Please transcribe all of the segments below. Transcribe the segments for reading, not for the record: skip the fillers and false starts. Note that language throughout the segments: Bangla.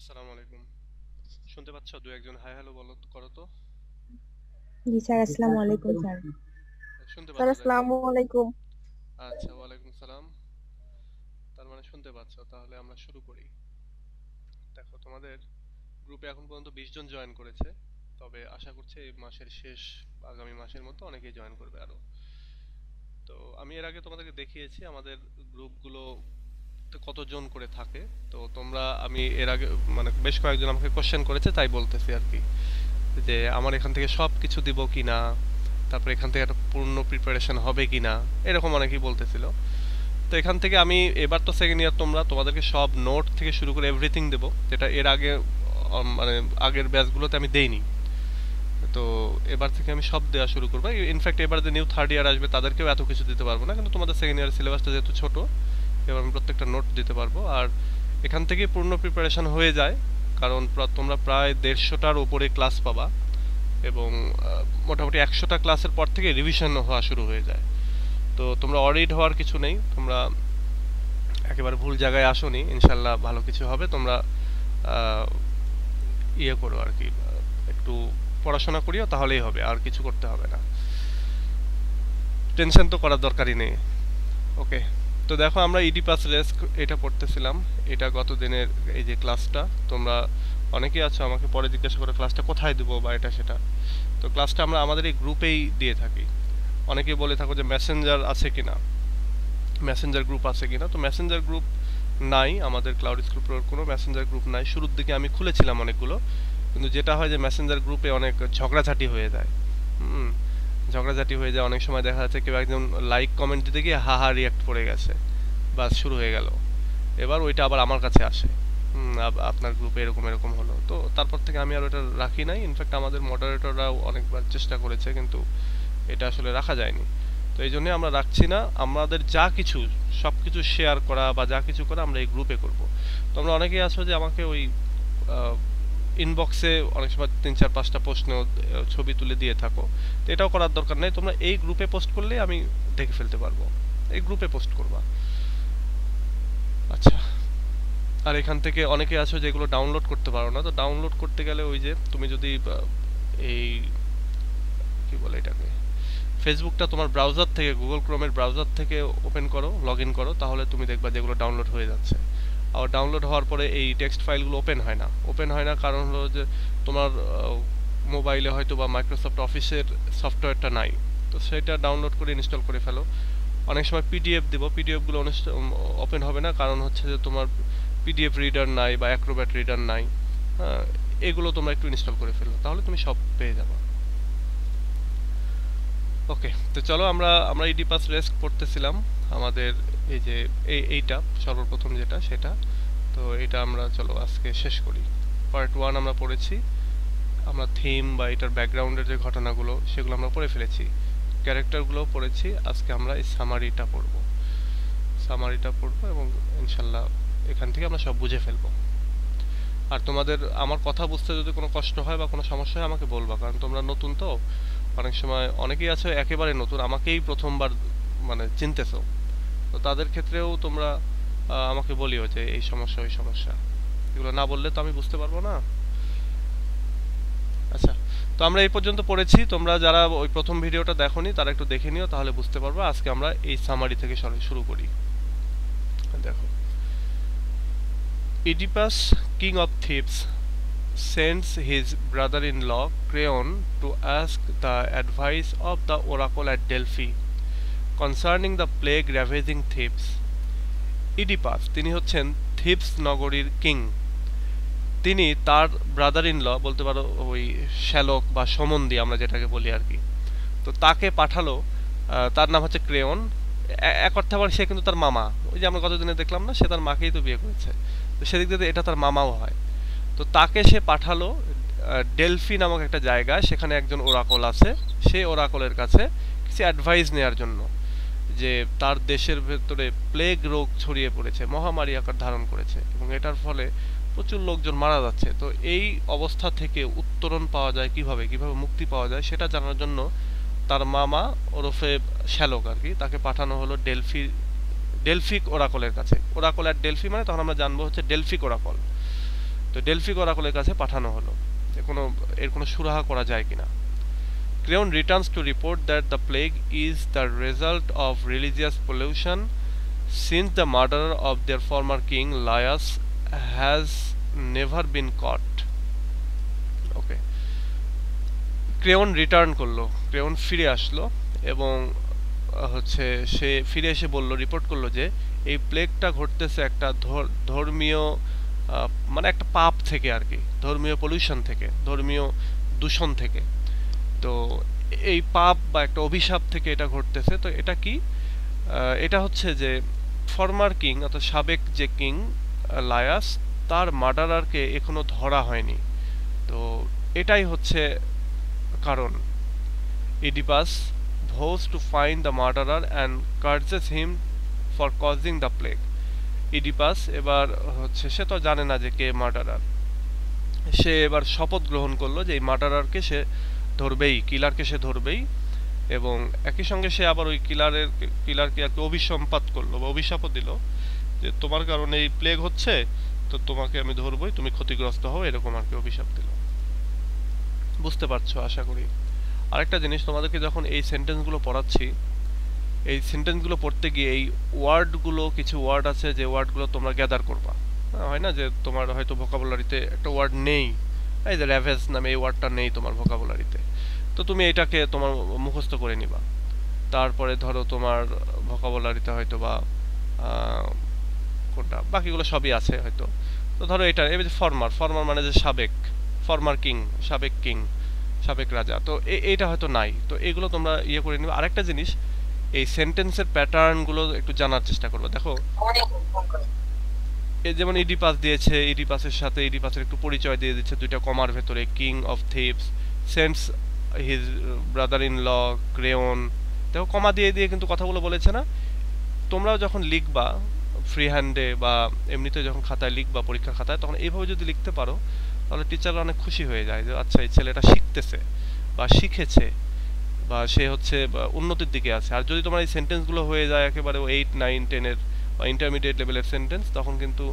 আসসালামু আলাইকুম। শুনতে পাচ্ছ? দু একজন হাই হ্যালো বলো করো তো। জি স্যার, আসসালামু আলাইকুম স্যার। শুনতে স্যার পাচ্ছ দেখো। আসসালামু আলাইকুম। আচ্ছা, ওয়ালাইকুম সালাম। তার মানে শুনতে পাচ্ছ, তাহলে আমরা শুরু করি। দেখো, তোমাদের গ্রুপে এখন পর্যন্ত 20 জন জয়েন করেছে। তবে আশা করছি এই মাসের শেষ আগামী মাসের মধ্যে অনেকেই জয়েন করবে আরো। তো আমি এর আগে তোমাদেরকে দেখিয়েছি আমাদের গ্রুপগুলো কতজন করে থাকে। তো তোমরা, আমি এর আগে মানে বেশ কয়েকজন আমাকে কোশ্চেন করেছে, তাই বলতেছি আর কি, যে আমার এখান থেকে সব কিছু দিব কিনা, তারপর এখান থেকে একটা পূর্ণ প্রিপারেশন হবে কিনা, এরকম অনেকেই বলতেছিল। তো এখান থেকে আমি এবার তো সেকেন্ড ইয়ার, তোমাদেরকে সব নোট থেকে শুরু করে এভরিথিং দেবো, যেটা এর আগে মানে আগের ব্যাচগুলোতে আমি দেইনি। তো এবার থেকে আমি সব দেওয়া শুরু করবো। ইনফ্যাক্ট এবার যে নিউ থার্ড ইয়ার আসবে তাদেরকেও এত কিছু দিতে পারবো না, কিন্তু তোমাদের সেকেন্ড ইয়ার সিলেবাসটা যেহেতু ছোট, এবার আমি প্রত্যেকটা নোট দিতে পারবো। আর এখান থেকেই পূর্ণ প্রিপারেশন হয়ে যায়, কারণ তোমরা প্রায় 150টার উপরে ক্লাস পাবা, এবং মোটামুটি 100টা ক্লাসের পর থেকে রিভিশন হওয়া শুরু হয়ে যায়। তো তোমরা অরিড হওয়ার কিছু নেই, তোমরা একেবারে ভুল জায়গায় আসোনি, ইনশাল্লাহ ভালো কিছু হবে। তোমরা আহ, ইয়ে করো আর কি, একটু পড়াশোনা করিও, তাহলেই হবে, আর কিছু করতে হবে না। টেনশন তো করার দরকারই নেই। ওকে। তো দেখো, আমরা ইডি পাস রেস্ক এটা পড়তেছিলাম। এটা গত দিনের এই যে ক্লাসটা, তোমরা অনেকেই আছো আমাকে পরে জিজ্ঞাসা করে ক্লাসটা কোথায় দেবো বা এটা সেটা। তো ক্লাসটা আমরা আমাদের এই গ্রুপেই দিয়ে থাকি। অনেকেই বলে থাকো যে মেসেঞ্জার আছে কিনা, মেসেঞ্জার গ্রুপ আছে কিনা। তো মেসেঞ্জার গ্রুপ নাই, আমাদের ক্লাউড স্কুল প্রোর কোনো মেসেঞ্জার গ্রুপ নাই। শুরুর দিকে আমি খুলেছিলাম অনেকগুলো, কিন্তু যেটা হয় যে মেসেঞ্জার গ্রুপে অনেক ঝগড়াঝাটি হয়ে যায়। হুম, ঝগড়াঝাটি হয়ে যায়। অনেক সময় দেখা যাচ্ছে কেউ একজন লাইক কমেন্ট দিতে গিয়ে হা হা রিয়াক্ট করে গেছে, বাস শুরু হয়ে গেল। এবার ওইটা আবার আমার কাছে আসে, আপনার গ্রুপে এরকম এরকম হলো। তো তারপর থেকে আমি আর ওটা রাখি নাই। ইনফ্যাক্ট আমাদের মডারেটররাও অনেকবার চেষ্টা করেছে, কিন্তু এটা আসলে রাখা যায়নি। তো এই জন্যই আমরা রাখছি না। আমাদের যা কিছু, সব কিছু শেয়ার করা বা যা কিছু করা আমরা এই গ্রুপে করব। তোমরা অনেকেই আছো যে আমাকে ওই ইনবক্সে অনেক সময় 3-4-5টা প্রশ্ন ছবি তুলে দিয়ে থাকো। তো এটাও করার দরকার নেই, তোমরা এই গ্রুপে পোস্ট করলেই আমি দেখে ফেলতে পারবো। এই গ্রুপে পোস্ট করবা। আচ্ছা। আর এখান থেকে অনেকে আছো যেগুলো ডাউনলোড করতে পারো না। তো ডাউনলোড করতে গেলে ওই যে তুমি যদি এই কি বলে এটাকে, ফেসবুকটা তোমার ব্রাউজার থেকে, গুগল ক্রোমের ব্রাউজার থেকে ওপেন করো, লগ ইন করো, তাহলে তুমি দেখবা যেগুলো ডাউনলোড হয়ে যাচ্ছে। আর ডাউনলোড হওয়ার পরে এই টেক্সট ফাইলগুলো ওপেন হয় না, কারণ হলো যে তোমার মোবাইলে হয়তো বা মাইক্রোসফট অফিসের সফটওয়্যারটা নাই। তো সেটা ডাউনলোড করে ইনস্টল করে ফেলো। অনেক সময় পিডিএফ দিব, পিডিএফগুলো ওপেন হবে না, কারণ হচ্ছে যে তোমার পিডিএফ রিডার নাই বা অ্যাক্রোব্যাট রিডার নাই। হ্যাঁ, এগুলো তোমরা একটু ইনস্টল করে ফেলো, তাহলে তুমি সব পেয়ে যাবে। ওকে। তো চলো, আমরা আমরা ইডি পাস রেস্ক পড়তেছিলাম আমাদের, এই যে এইটা সর্বপ্রথম যেটা সেটা। তো এটা আমরা চলো আজকে শেষ করি। পার্ট 1 আমরা পড়েছি। আমরা থিম বা এটার ব্যাকগ্রাউন্ডের যে ঘটনাগুলো সেগুলো আমরা পড়ে ফেলেছি, ক্যারেক্টারগুলো পড়েছি। আজকে আমরা এই সামারিটা পড়বো এবং ইনশাল্লাহ এখান থেকে আমরা সব বুঝে ফেলবো। আর তোমাদের আমার কথা বুঝতে যদি কোনো কষ্ট হয় বা কোনো সমস্যা হয় আমাকে বলবা, কারণ তোমরা নতুন তো। অনেক সময় অনেকেই আছে একেবারে নতুন, আমাকেই প্রথমবার মানে চিনতেছো। তো তাদের ক্ষেত্রেও তোমরা আমাকে বলিও যে এই সমস্যা ওই সমস্যা, এগুলো না বললে তো আমি বুঝতে পারবো না। আচ্ছা। তো আমরা এই পর্যন্ত পড়েছি, তোমরা যারা ওই প্রথম ভিডিওটা দেখোনি তারা একটু দেখে নিও, তাহলে বুঝতে পারবে। আজকে আমরা এই সামারি থেকে শুরু করি। দেখো, Oedipus, king of Thebes, sends his brother-in-law Creon to ask the advice of the oracle at Delphi concerning the plague ravaging Thebes. Oedipus, তিনি হচ্ছেন থিবস নগরীর কিং। তিনি তার ব্রাদার ইন ল বলতে পারো, ওই শ্যালক বা সমন্ধি আমরা যেটাকে বলি আর কি। তো তাকে পাঠালো, তার নাম হচ্ছে ক্রেয়ন। এক অর্থে আবার সে কিন্তু তার মামা। ওই যে আমরা গতদিনে দেখলাম না, সে তার মাকেই তো বিয়ে করেছে, তো সেদিক দিয়ে এটা তার মামাও হয়। তো তাকে সে পাঠালো ডেলফি নামক একটা জায়গায়, সেখানে একজন ওরাকল আছে। সেই ওরাকলের কাছে কিছু অ্যাডভাইস নেওয়ার জন্য, যে তার দেশের ভেতরে প্লেগ রোগ ছড়িয়ে পড়েছে, মহামারী আকার ধারণ করেছে, এবং এটার ফলে প্রচুর লোকজন মারা যাচ্ছে। তো এই অবস্থা থেকে উত্তরণ পাওয়া যায় কিভাবে, কিভাবে মুক্তি পাওয়া যায়, সেটা জানার জন্য তার মামা ওরফে শ্যালক আর কি, তাকে পাঠানো হলো ডেলফিক ওরাকলের কাছে। ওরাকল আর ডেলফি মানে তখন আমরা জানবো হচ্ছে ডেলফিক ওরাকল। তো ডেলফি অরাকলের কাছে পাঠানো হলো এর কোনো সুরাহা করা যায় কিনা। Creon returns to report that the plague is the result of religious pollution since the murderer of their former king Laius has never been caught. Okay. Creon return করলো, ক্রেওন ফিরে আসলো এবং সে ফিরে এসে রিপোর্ট করলো যে এই প্লেগটা ঘটতেছে একটা ধর্মীয় মানে একটা পাপ থেকে আর কি, ধর্মীয় পলিউশন থেকে, ধর্মীয় দূষণ থেকে। তো এই পাপ বা একটা অভিশাপ থেকে এটা ঘটতেছে। তো এটা কি? এটা হচ্ছে যে ফরমার কিং অর্থাৎ সাবেক যে কিং লায়াস, তার মার্ডারারকে এখনো ধরা হয়নি। তো এটাই হচ্ছে কারণ। Oedipus vows to find the murderer and curses him for causing the plague. Oedipus এবার সে তো জানে না যে কে মার্ডারার, সে এবার শপথ গ্রহণ করলো যে এই মার্ডারারকে সে ধরবেই, কিলারকে সে ধরবেই, এবং একই সঙ্গে সে আবার ওই কিলারকে একটা অভিসম্পাত করলো বা অভিশাপও দিল যে তোমার কারণে এই প্লেগ হচ্ছে, তো তোমাকে আমি ধরবই, তুমি ক্ষতিগ্রস্ত হও, এরকম আর কি অভিশাপ দিল। বুঝতে পারছো আশা করি। আরেকটা জিনিস, তোমাদেরকে যখন এই সেন্টেন্সগুলো পড়াচ্ছি, এই সেন্টেন্সগুলো পড়তে গিয়ে এই ওয়ার্ডগুলো, কিছু ওয়ার্ড আছে যে ওয়ার্ডগুলো তোমরা গ্যাদার করবা। হয় না যে তোমার হয়তো ভোকাবুলারিতে একটা ওয়ার্ড নেই, এই যে র্যাভেজ নামে এই ওয়ার্ডটা নেই তোমার ভোকাবুলারিতে, তো তুমি এটাকে তোমার মুখস্থ করে নিবা। তারপরে ধরো তোমার ভোকাবুলারিতে হয়তো বা কোনটা, বাকিগুলো সবই আছে হয়তো। তো ধরো এটা এই যে ফরমার মানে যে সাবেক, ফরমার কিং, সাবেক কিং, সাবেক রাজা, তো এইটা হয়তো নাই। তো এগুলো তোমরা করে নিবে। আরেকটা জিনিস, এই সেন্টেন্সের প্যাটার্নগুলো একটু জানার চেষ্টা করবে। দেখো এই যেমন ইডিপাস দিয়েছে, ইডিপাসের সাথে ইডিপাসের একটু পরিচয় দিয়ে দিচ্ছে দুইটা কমার ভেতরে, king of Thebes sends his brother in law Creon. দেখো কমা দিয়ে দিয়ে কিন্তু কথাগুলো বলেছে না। তোমরাও যখন লিখবা ফ্রি হ্যান্ডে বা এমনিতে যখন খাতায় লিখবা পরীক্ষার খাতায়, তখন এইভাবে যদি লিখতে পারো তাহলে টিচাররা অনেক খুশি হয়ে যায় যে আচ্ছা এই ছেলেটা শিখতেছে বা শিখেছে বা সে উন্নতির দিকে আছে। আর যদি তোমার এই সেন্টেন্সগুলো হয়ে যায় একেবারে 8, 9, 10 বা ইন্টারমিডিয়েট লেভেলের সেন্টেন্স, তখন কিন্তু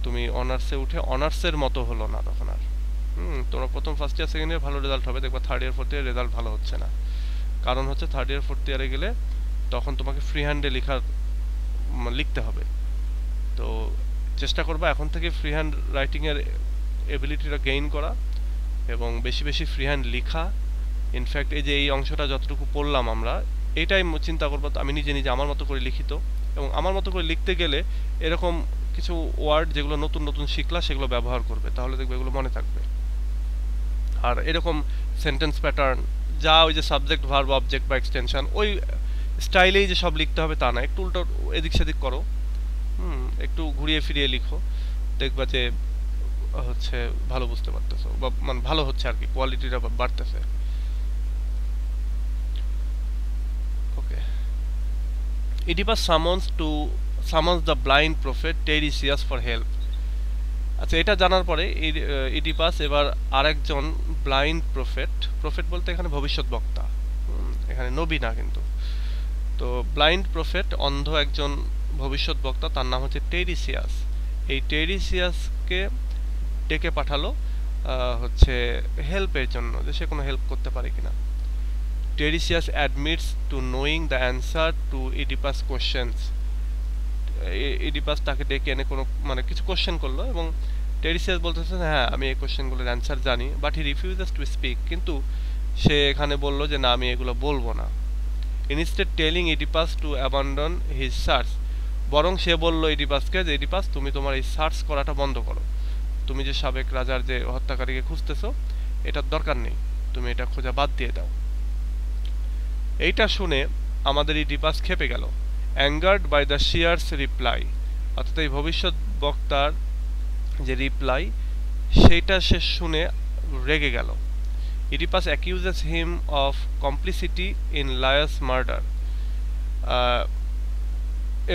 তুমি অনার্সে উঠে অনার্সের মতো হলো না তখন আর। তোমরা প্রথম ফার্স্ট ইয়ার সেকেন্ড ইয়ার ভালো রেজাল্ট হবে, দেখবা third year fourth year result ভালো হচ্ছে না। কারণ হচ্ছে থার্ড ইয়ার ফোর্থ ইয়ারে গেলে তখন তোমাকে ফ্রি হ্যান্ডে লিখতে হবে। তো চেষ্টা করবা এখন থেকে ফ্রি হ্যান্ড রাইটিংয়ের এবিলিটিটা গেইন করা এবং বেশি বেশি ফ্রি হ্যান্ড লেখা। ইনফ্যাক্ট এই যে এই অংশটা যতটুকু পড়লাম আমরা, এটাই চিন্তা করবো আমি নিজে নিজে আমার মতো করে লিখিত, এবং আমার মতো করে লিখতে গেলে এরকম কিছু ওয়ার্ড যেগুলো নতুন নতুন শিখলা সেগুলো ব্যবহার করবে, তাহলে দেখবে এগুলো মনে থাকবে। আর এরকম সেন্টেন্স প্যাটার্ন যা ওই যে সাবজেক্ট ভার্ব অবজেক্ট বা এক্সটেনশন ওই স্টাইলেই যে সব লিখতে হবে তা না, একটু উল্টো এদিক সেদিক করো, একটু ঘুরিয়ে ফিরিয়ে লিখো, দেখবা যে ভালো বুঝতে পারতেছো বা মানে ভালো হচ্ছে আর কি, কোয়ালিটিটা বাড়তেছে। ওকে, Oedipus summons the blind prophet Tiresias for help. আচ্ছা, এটা জানার পরে ইডিপাস এবার আরেকজন ব্লাইন্ড প্রফেট বলতে এখানে ভবিষ্যৎ বক্তা, এখানে নবী না কিন্তু। তো ব্লাইন্ড প্রফেট, অন্ধ একজন ভবিষ্যৎ বক্তা, তার নাম হচ্ছে টেরিসিয়াস। এই টেরিসিয়াসকে ডেকে পাঠালো হেল্পের জন্য, যে সে কোনো হেল্প করতে পারে কিনা। Tiresias admits to knowing the answer to Oedipus questions. Oedipus তাকে ডেকে এনে কোনো মানে কিছু কোশ্চেন করলো এবং টেরিসিয়াস বলতেছে হ্যাঁ আমি এই কোশ্চেনগুলোর অ্যান্সার জানি, but he refuses to speak. কিন্তু সে এখানে বললো যে না আমি এগুলো বলবো না। Instead telling Oedipus two abandon his search, বরং সে বললো ইডিপাসকে যে ইডিপাস তুমি তোমার এই সার্চ করাটা বন্ধ করো, তুমি যে সাবেক রাজার যে হত্যাকারীকে খুঁজতেছো এটার দরকার নেই, তুমি এটা খোঁজা বাদ দিয়ে দাও। এইটা শুনে আমাদের ইডিপাস খেপে গেল, angered by the seer's reply, অর্থাৎ এই ভবিষ্যৎ বক্তার যে রিপ্লাই সেইটা সে শুনে রেগে গেল। Oedipus accuses him of complicity in Laius murder.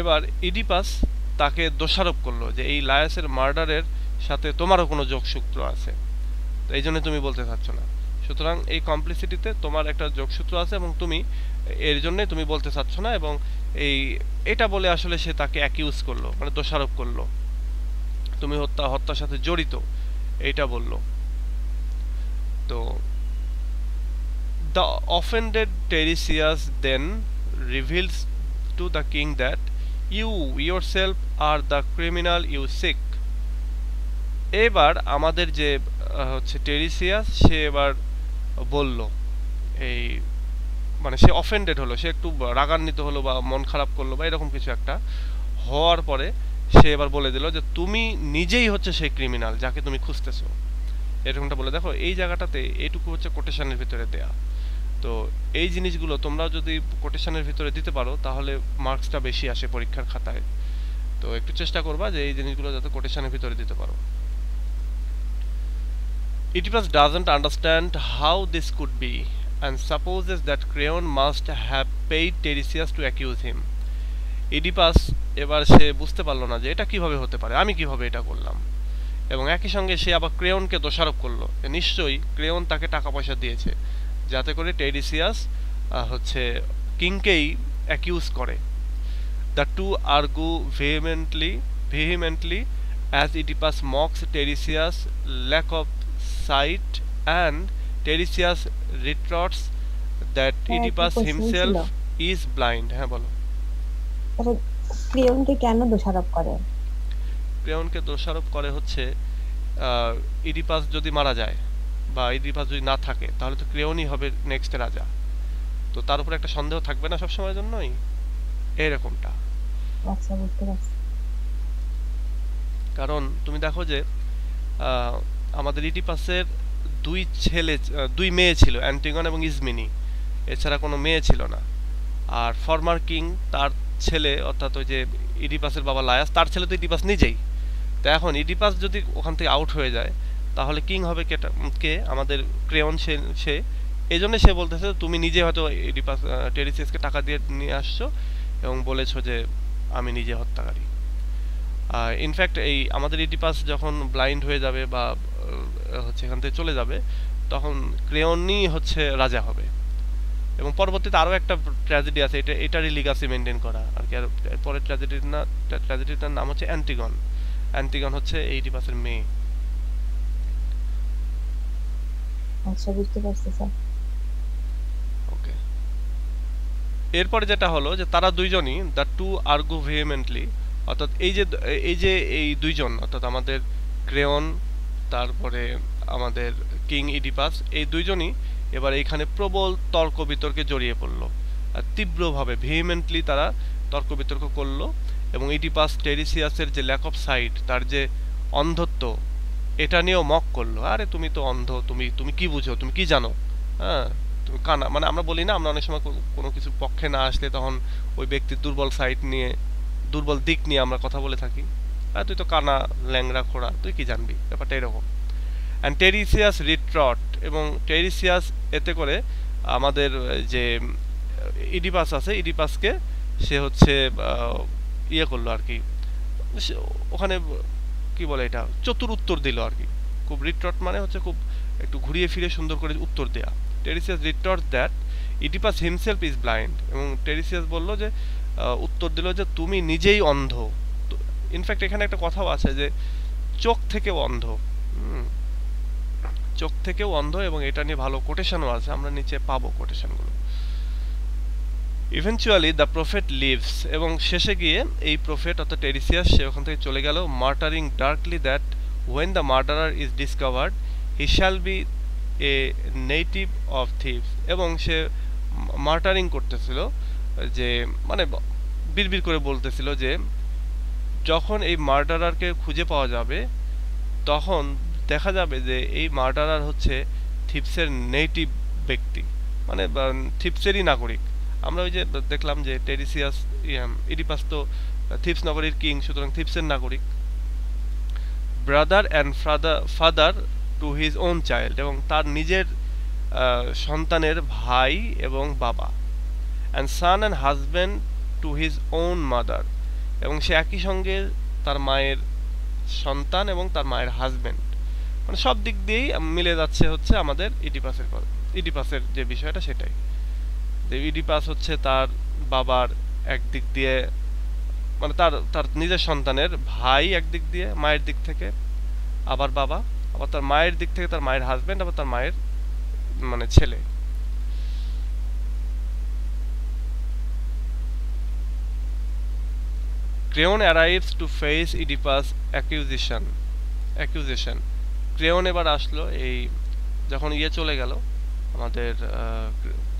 এবার ইডিপাস তাকে দোষারোপ করলো যে এই লায়াসের মার্ডারের সাথে তোমারও কোনো যোগসূত্র আছে, তো এই জন্য তুমি বলতে চাচ্ছ না। সুতরাং এই কমপ্লিসিটিতে তোমার একটা যোগসূত্র আছে এবং তুমি এর জন্যই তুমি বলতে চাচ্ছ না, এবং এটা বলে আসলে সে তাকে অ্যাকিউজ করলো, মানে দোষারোপ করলো। তো তুমি হত্যার সাথে জড়িত, এইটা বললো। তো the offended Tiresias then reveals to the king that you yourself are the criminal you seek. এবার আমাদের যে হচ্ছে টেরিসিয়াস, সে এবার বলল, এই মানে সে অফেন্ডেড হলো, সে একটু রাগান্বিত হলো বা মন খারাপ করলো বা এরকম কিছু একটা হওয়ার পরে সে এবার বলে দিল যে তুমি নিজেই হচ্ছে সেই ক্রিমিনাল যাকে তুমি খুঁজতেছো, এরকমটা বলে। দেখো এই জায়গাটাতে এইটুকু হচ্ছে কোটেশনের ভিতরে দেয়া। তো এই জিনিসগুলো তোমরাও যদি কোটেশনের ভিতরে দিতে পারো তাহলে মার্কসটা বেশি আসে পরীক্ষার খাতায়। তো একটু চেষ্টা করবা যে এই জিনিসগুলো যাতে কোটেশনের ভিতরে দিতে পারো। Oedipus doesn't understand how this could be and supposes that Creon must have paid Tiresias to accuse him. Oedipus এবার সে বুঝতে পারলো না যে এটা কিভাবে হতে পারে, আমি কিভাবে এটা করলাম, এবং একই সঙ্গে সে আবার ক্রেয়নকে দোষারোপ করলো যে নিশ্চয়ই ক্রেয়ন তাকে টাকা পয়সা দিয়েছে যাতে করে টেরিসিয়াস হচ্ছে কিংকেই অ্যাকিউজ করে। The two argue vehemently as Oedipus mocks Tiresias' lack of sight and Tiresias retorts that Oedipus himself is blind. হ্যাঁ বলো। ক্রেয়নকে কেন দোষারোপ করে? ক্রেয়নকে দোষারোপ করে হচ্ছে ইডিপাস যদি মারা যায় বা ইডিপাস যদি না থাকে তাহলে তো ক্রেয়নই হবে নেক্সট রাজা, তো তার উপর একটা সন্দেহ থাকবে না সবসময়ের জন্যই, এরকমটা। আচ্ছা, বুঝতে পারছি। কারণ তুমি দেখো যে আমাদের ইডিপাসের দুই মেয়ে ছিল, অ্যান্টিগন এবং ইজমিনি, এছাড়া কোনো মেয়ে ছিল না। আর ফর্মার কিং তার ছেলে, অর্থাৎ ওই যে ইডিপাসের বাবা লায়াস, তার ছেলে তো ইডিপাস নিজেই। তো এখন ইডিপাস যদি ওখান থেকে আউট হয়ে যায় তাহলে কিং হবে কে? আমাদের ক্রেয়ন। সে এই জন্য সে বলতেছে তুমি নিজে হয়তো ইডিপাস টেরিসিয়াসকে টাকা দিয়ে নিয়ে আসছো এবং বলেছো যে আমি নিজে হত্যাকারী। ইনফ্যাক্ট এই আমাদের ইডিপাস যখন ব্লাইন্ড হয়ে যাবে বা হচ্ছে এখান থেকে চলে যাবে তখন ক্রেয়নই হচ্ছে রাজা হবে। এবং পরবর্তীতে আরও একটা ট্র্যাজেডি আছে, এটারই লিগাসি মেনটেন করা আর কি। আর পরের ট্র্যাজেডিটার নাম হচ্ছে অ্যান্টিগন। অ্যান্টিগন হচ্ছে ইডিপাসের মেয়ে। আচ্ছা, বুঝতে পারছি স্যার। ওকে, এরপরে যেটা হলো যে তারা দুইজনই দ্য টু আর্গু ভেহেমেন্টলি, অর্থাৎ এই দুইজন অর্থাৎ আমাদের ক্রেয়ন তারপরে আমাদের কিং ইডিপাস, এই দুইজনই এবার এইখানে প্রবল তর্ক বিতর্কে জড়িয়ে পড়লো। আর তীব্রভাবে ভেহেমেন্টলি তারা তর্ক বিতর্ক করলো এবং ইডিপাস টেরিসিয়াসের যে ল্যাক অফ সাইট, তার যে অন্ধত্ব, এটা নিয়েও মক করলো। আরে তুমি তো অন্ধ, তুমি কি বুঝো, তুমি কি জানো? হ্যাঁ, তুমি কানা। মানে আমরা বলি না, আমরা অনেক সময় কোনো কিছু পক্ষে না আসলে তখন ওই ব্যক্তির দুর্বল সাইট নিয়ে, দুর্বল দিক নিয়ে আমরা কথা বলে থাকি। তুই তো কানা, ল্যাংড়া, খোড়া, তুই কি জানবি? ব্যাপারটা এরকম। অ্যান্ড টেরিসিয়াস রিট্রট, এবং টেরিসিয়াস এতে করে আমাদের যে ইডিপাস আছে, ইডিপাসকে সে হচ্ছে ইয়ে করলো আর কি, ওখানে কি বলে এটা, চতুর উত্তর দিল আর কি। খুব রিট্রট মানে হচ্ছে খুব একটু ঘুরিয়ে ফিরে সুন্দর করে উত্তর দেয়া। Tiresias retort that Oedipus himself is blind, এবং টেরিসিয়াস বলল যে উত্তর দিল যে তুমি নিজেই অন্ধ। ইনফ্যাক্ট এখানে একটা কথাও আছে যে চোখ থেকেও অন্ধ, চোখ থেকেও অন্ধ, এবং এটা নিয়ে ভালো কোটেশনও আছে, আমরা নিচে পাবো কোটেশনগুলো। ইভেনচুয়ালি দ্য প্রফেট লিভস, এবং শেষে গিয়ে এই প্রফেট অর্থাৎ টেরিসিয়াস সে ওখান থেকে চলে গেল, muttering darkly that when the murderer is discovered he shall be a native of Thebes, এবং সে মার্টারিং করতেছিল, যে মানে বিড়বিড় করে বলতেছিল যে যখন এই মার্ডারারকে খুঁজে পাওয়া যাবে তখন দেখা যাবে যে এই মার্ডারার হচ্ছে থিপসের নেটিভ ব্যক্তি, মানে থিপসেরই নাগরিক। আমরা ওই যে দেখলাম যে টেরিসিয়াস ইডিপাস তো থিপস নগরীর কিং, সুতরাং থিপসের নাগরিক। Brother and father to his own child, এবং তার নিজের সন্তানের ভাই এবং বাবা। And son and husband to his own mother, এবং সে একই সঙ্গে তার মায়ের সন্তান এবং তার মায়ের হাজব্যান্ড। মানে সব দিক দিয়েই মিলে যাচ্ছে হচ্ছে আমাদের ইডিপাসের যে বিষয়টা সেটাই, যে ইডিপাস হচ্ছে তার বাবার একদিক দিয়ে মানে তার তার নিজের সন্তানের ভাই একদিক দিয়ে মায়ের দিক থেকে, আবার বাবা, আবার তার মায়ের দিক থেকে তার মায়ের হাজবেন্ড, আবার তার মায়ের মানে ছেলে। Creon arrives to face Oedipus accusation. Creon এবার আসলো এই যখন চলে গেল আমাদের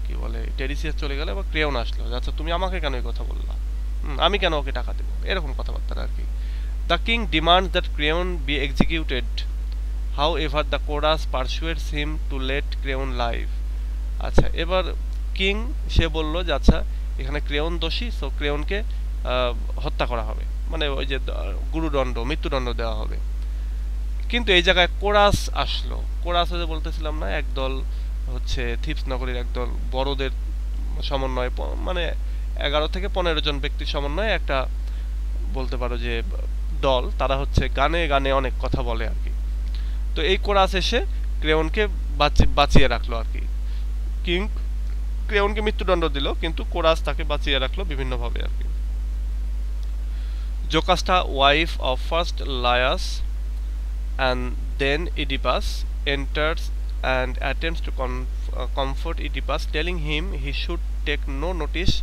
কি বলে টেরিসিয়াস চলে গেল, এবার ক্রেওন আসলো, আচ্ছা তুমি আমাকে কেন এই কথা বললা, আমি কেন ওকে টাকা দেবো, এরকম কথাবার্তা আর কি। The king demands that Creon be executed, however the chorus persuades him to let Creon live. আচ্ছা এবার কিং সে বলল যে আচ্ছা এখানে ক্রেওন দোষী, সো ক্রেওনকে হত্যা করা হবে, মানে ওই যে গুরুদণ্ড মৃত্যুদণ্ড দেওয়া হবে। কিন্তু এই জায়গায় কোরাস আসলো। কোরাস হচ্ছে বলতেছিলাম না, একদল হচ্ছে থিপস নগরীর একদল বড়দের সমন্বয়ে, মানে 11 থেকে 15 জন ব্যক্তির সমন্বয়ে একটা বলতে পারো যে দল, তারা হচ্ছে গানে গানে অনেক কথা বলে আর কি। তো এই কোরাস এসে ক্রেওনকে বাঁচিয়ে রাখলো আর কি। কিং ক্রেওনকে মৃত্যুদণ্ড দিল, কিন্তু কোরাস তাকে বাঁচিয়ে রাখলো বিভিন্নভাবে আর কি। Jocasta, wife of first Laius and then Oedipus enters and attempts to comfort Oedipus, telling him he should take no notice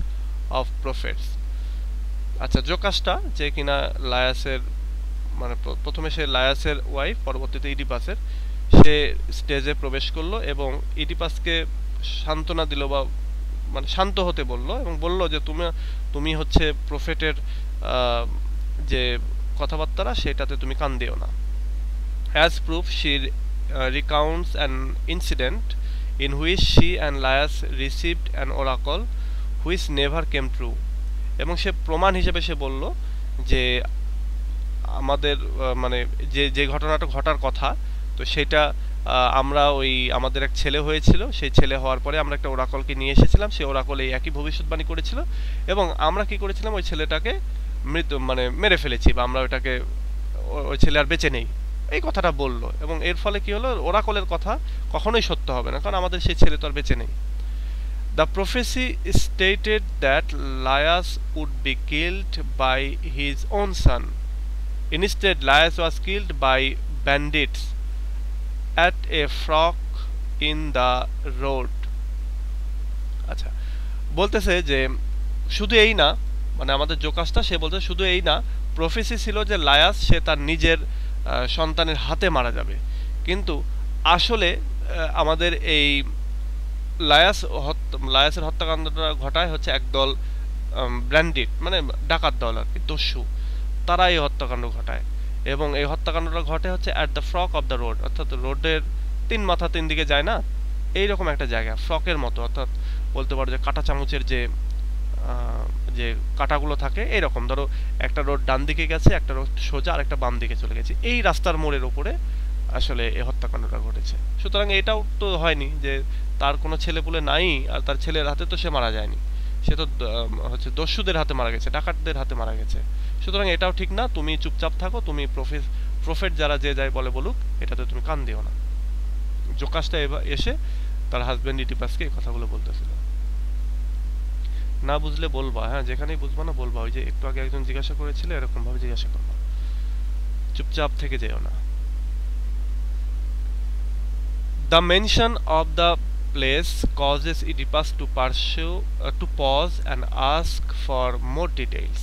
of prophets. আচ্ছা জোকাস্টা যে কিনা লায়াসের মানে প্রথমে সে লায়াসের ওয়াইফ, পরবর্তীতে ইডিপাসের, সে স্টেজে প্রবেশ করলো এবং ইডিপাসকে সান্ত্বনা দিল বা মানে শান্ত হতে বলল এবং বলল যে তুমি হচ্ছে প্রফেটের যে কথাবার্তা সেটাতে তুমি কান দিও না। As proof, she recounts an incident in which she and Laius received an oracle which never came true. এবং সে প্রমাণ হিসেবে সে বলল যে আমাদের মানে যে যে ঘটনাটা ঘটার কথা, তো সেটা আমরা ওই আমাদের এক ছেলে হয়েছিল, সেই ছেলে হওয়ার পরে আমরা একটা ওরাকলকে নিয়ে এসেছিলাম, সেই ওরাকল এই একই ভবিষ্যৎবাণী করেছিল এবং আমরা কি করেছিলাম ওই ছেলেটাকে মানে মেরে ফেলেছি, বা আমরা ওটাকে ওই ছেলে আর বেঁচে নেই, এই কথাটা বললো। এবং এর ফলে কি হলো, ওরাকলের কথা কখনোই সত্য হবে না, কারণ আমাদের সেই ছেলে তো আর বেঁচে নেই। The prophecy stated that Laius would be killed by his own son. Instead Laius was killed by bandits at a fork in the road. আচ্ছা বলতেছে যে শুধু এই না, মানে আমাদের জোকাসটা সে বলতে শুধু এই না, প্রফেসি ছিল যে লায়াস সে তার নিজের সন্তানের হাতে মারা যাবে, কিন্তু আসলে আমাদের এই লায়াসের হত্যাকাণ্ডটা ঘটায় হচ্ছে একদল ব্র্যান্ডিট মানে ডাকাত দল আর কি, দস্যু, তারা এই হত্যাকাণ্ড ঘটায়। এবং এই হত্যাকাণ্ডটা ঘটে হচ্ছে at the frog of the road, অর্থাৎ রোডের 3 মাথা 3 দিকে যায় না, এইরকম একটা জায়গা, ফ্রকের মতো, অর্থাৎ বলতে পারো যে কাঁটা চামচের যে যে কাঁটাগুলো থাকে এইরকম, ধরো একটা রোড ডান দিকে গেছে, একটা রোড সোজা, আর একটা বাম দিকে চলে গেছে, এই রাস্তার মোড়ের উপরে আসলে এই হত্যাকাণ্ডটা ঘটেছে। সুতরাং এটাও তো হয়নি যে তার কোনো ছেলেপুলে নাই আর তার ছেলের হাতে তো সে মারা যায়নি, সে তো হচ্ছে দস্যুদের হাতে মারা গেছে, ডাকাতদের হাতে মারা গেছে। সুতরাং এটাও ঠিক না, তুমি চুপচাপ থাকো, তুমি প্রফেট যারা যে যাই বলে বলুক এটাতে তুমি কান দিও না। জোকাসটা এসে তার হাজবেন্ড ইডিপাসকে এই কথাগুলো বলতেছিল। না বুঝলে বলবা, হ্যাঁ যেখানেই বুঝবা না বলবা, ওই যে একটু আগে একজন জিজ্ঞাসা করেছিল এরকম ভাবে জিজ্ঞাসা করবা, চুপচাপ থেকে যেও না। The mention of the place causes Oedipus to pause and ask for more details.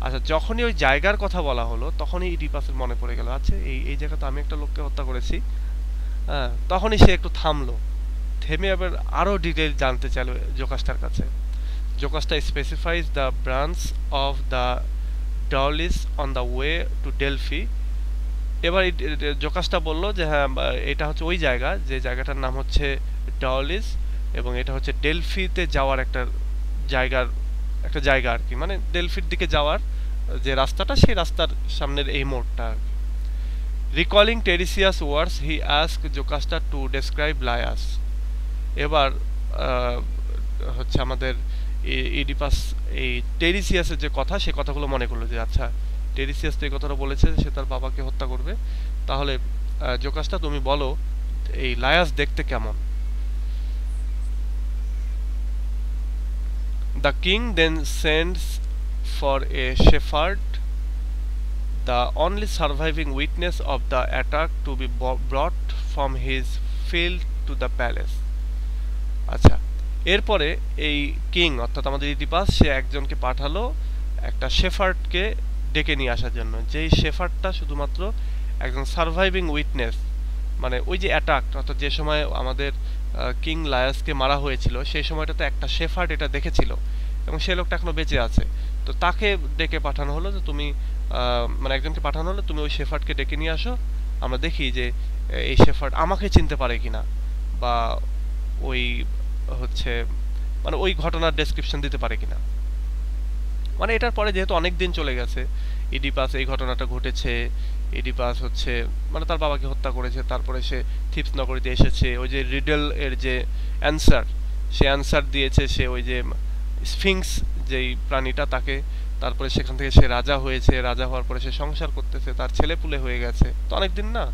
আচ্ছা যখনই ওই জায়গার কথা বলা হলো তখনই ইডিপাসের মনে পড়ে গেল, আচ্ছা এই জায়গাতে আমি একটা লোককে হত্যা করেছি, হ্যাঁ তখনই সে একটু থামলো, থেমে আবার আরো ডিটেইল জানতে চাইলো জোকাসটার কাছে। Jocasta specifies the branch of the Daulis on the way to Delphi. এবার জোকাসটা বলল যে হ্যাঁ এটা হচ্ছে ওই জায়গা, যে জায়গাটার নাম হচ্ছে ডাউলিস, এবং এটা হচ্ছে ডেলফিতে যাওয়ার একটা জায়গা আর কি, মানে ডেলফির দিকে যাওয়ার যে রাস্তাটা সেই রাস্তার সামনের এই মোড়টা। Recalling Tiresias words he ask Jocasta to describe Laius. এবার হচ্ছে আমাদের ইডিপাস এই টেরিসিয়াসের যে কথা সে কথাগুলো মনে করলো যে আচ্ছা টেরিসিয়াস তো এই কথাটা বলেছে সে তার বাবাকে হত্যা করবে, তাহলে জোকাসটা তুমি বলো এই লায়াস দেখতে কেমন। The king then sends for a shepherd, the only surviving witness of the attack, to be brought from his field to the palace. আচ্ছা, এরপরে এই কিং অর্থাৎ আমাদের ইডিপাস সে একজনকে পাঠালো একটা শেফার্ডকে ডেকে নিয়ে আসার জন্য, যেই শেফার্ডটা শুধুমাত্র একজন সার্ভাইভিং উইটনেস, মানে ওই যে অ্যাটাক অর্থাৎ যে সময় আমাদের কিং লায়াসকে মারা হয়েছিল সেই সময়টাতে একটা শেফার্ড এটা দেখেছিল এবং সে লোকটা এখনো বেঁচে আছে। তো তাকে ডেকে পাঠানো হলো যে তুমি মানে একজনকে পাঠানো হলো তুমি ওই শেফার্ডকে ডেকে নিয়ে আসো, আমরা দেখি যে এই শেফার্ড আমাকে চিনতে পারে কিনা বা ওই হচ্ছে মানে ওই ঘটনার ডেসক্রিপশন দিতে পারে কিনা। মানে এটার পরে যেহেতু অনেক দিন চলে গেছে, ইডিপাস এই ঘটনাটা ঘটেছে, ইডিপাস হচ্ছে মানে তার বাবাকে হত্যা করেছে, তারপরে সে থিপস নগরীতে এসেছে, ওই যে রিডল এর যে অ্যান্সার সে অ্যান্সার দিয়েছে, সে ওই যে স্ফিংস যেই প্রাণীটা তাকে, তারপরে সেখান থেকে সে রাজা হয়েছে, রাজা হওয়ার পরে সে সংসার করতেছে, তার ছেলেপুলে হয়ে গেছে, তো অনেকদিন না,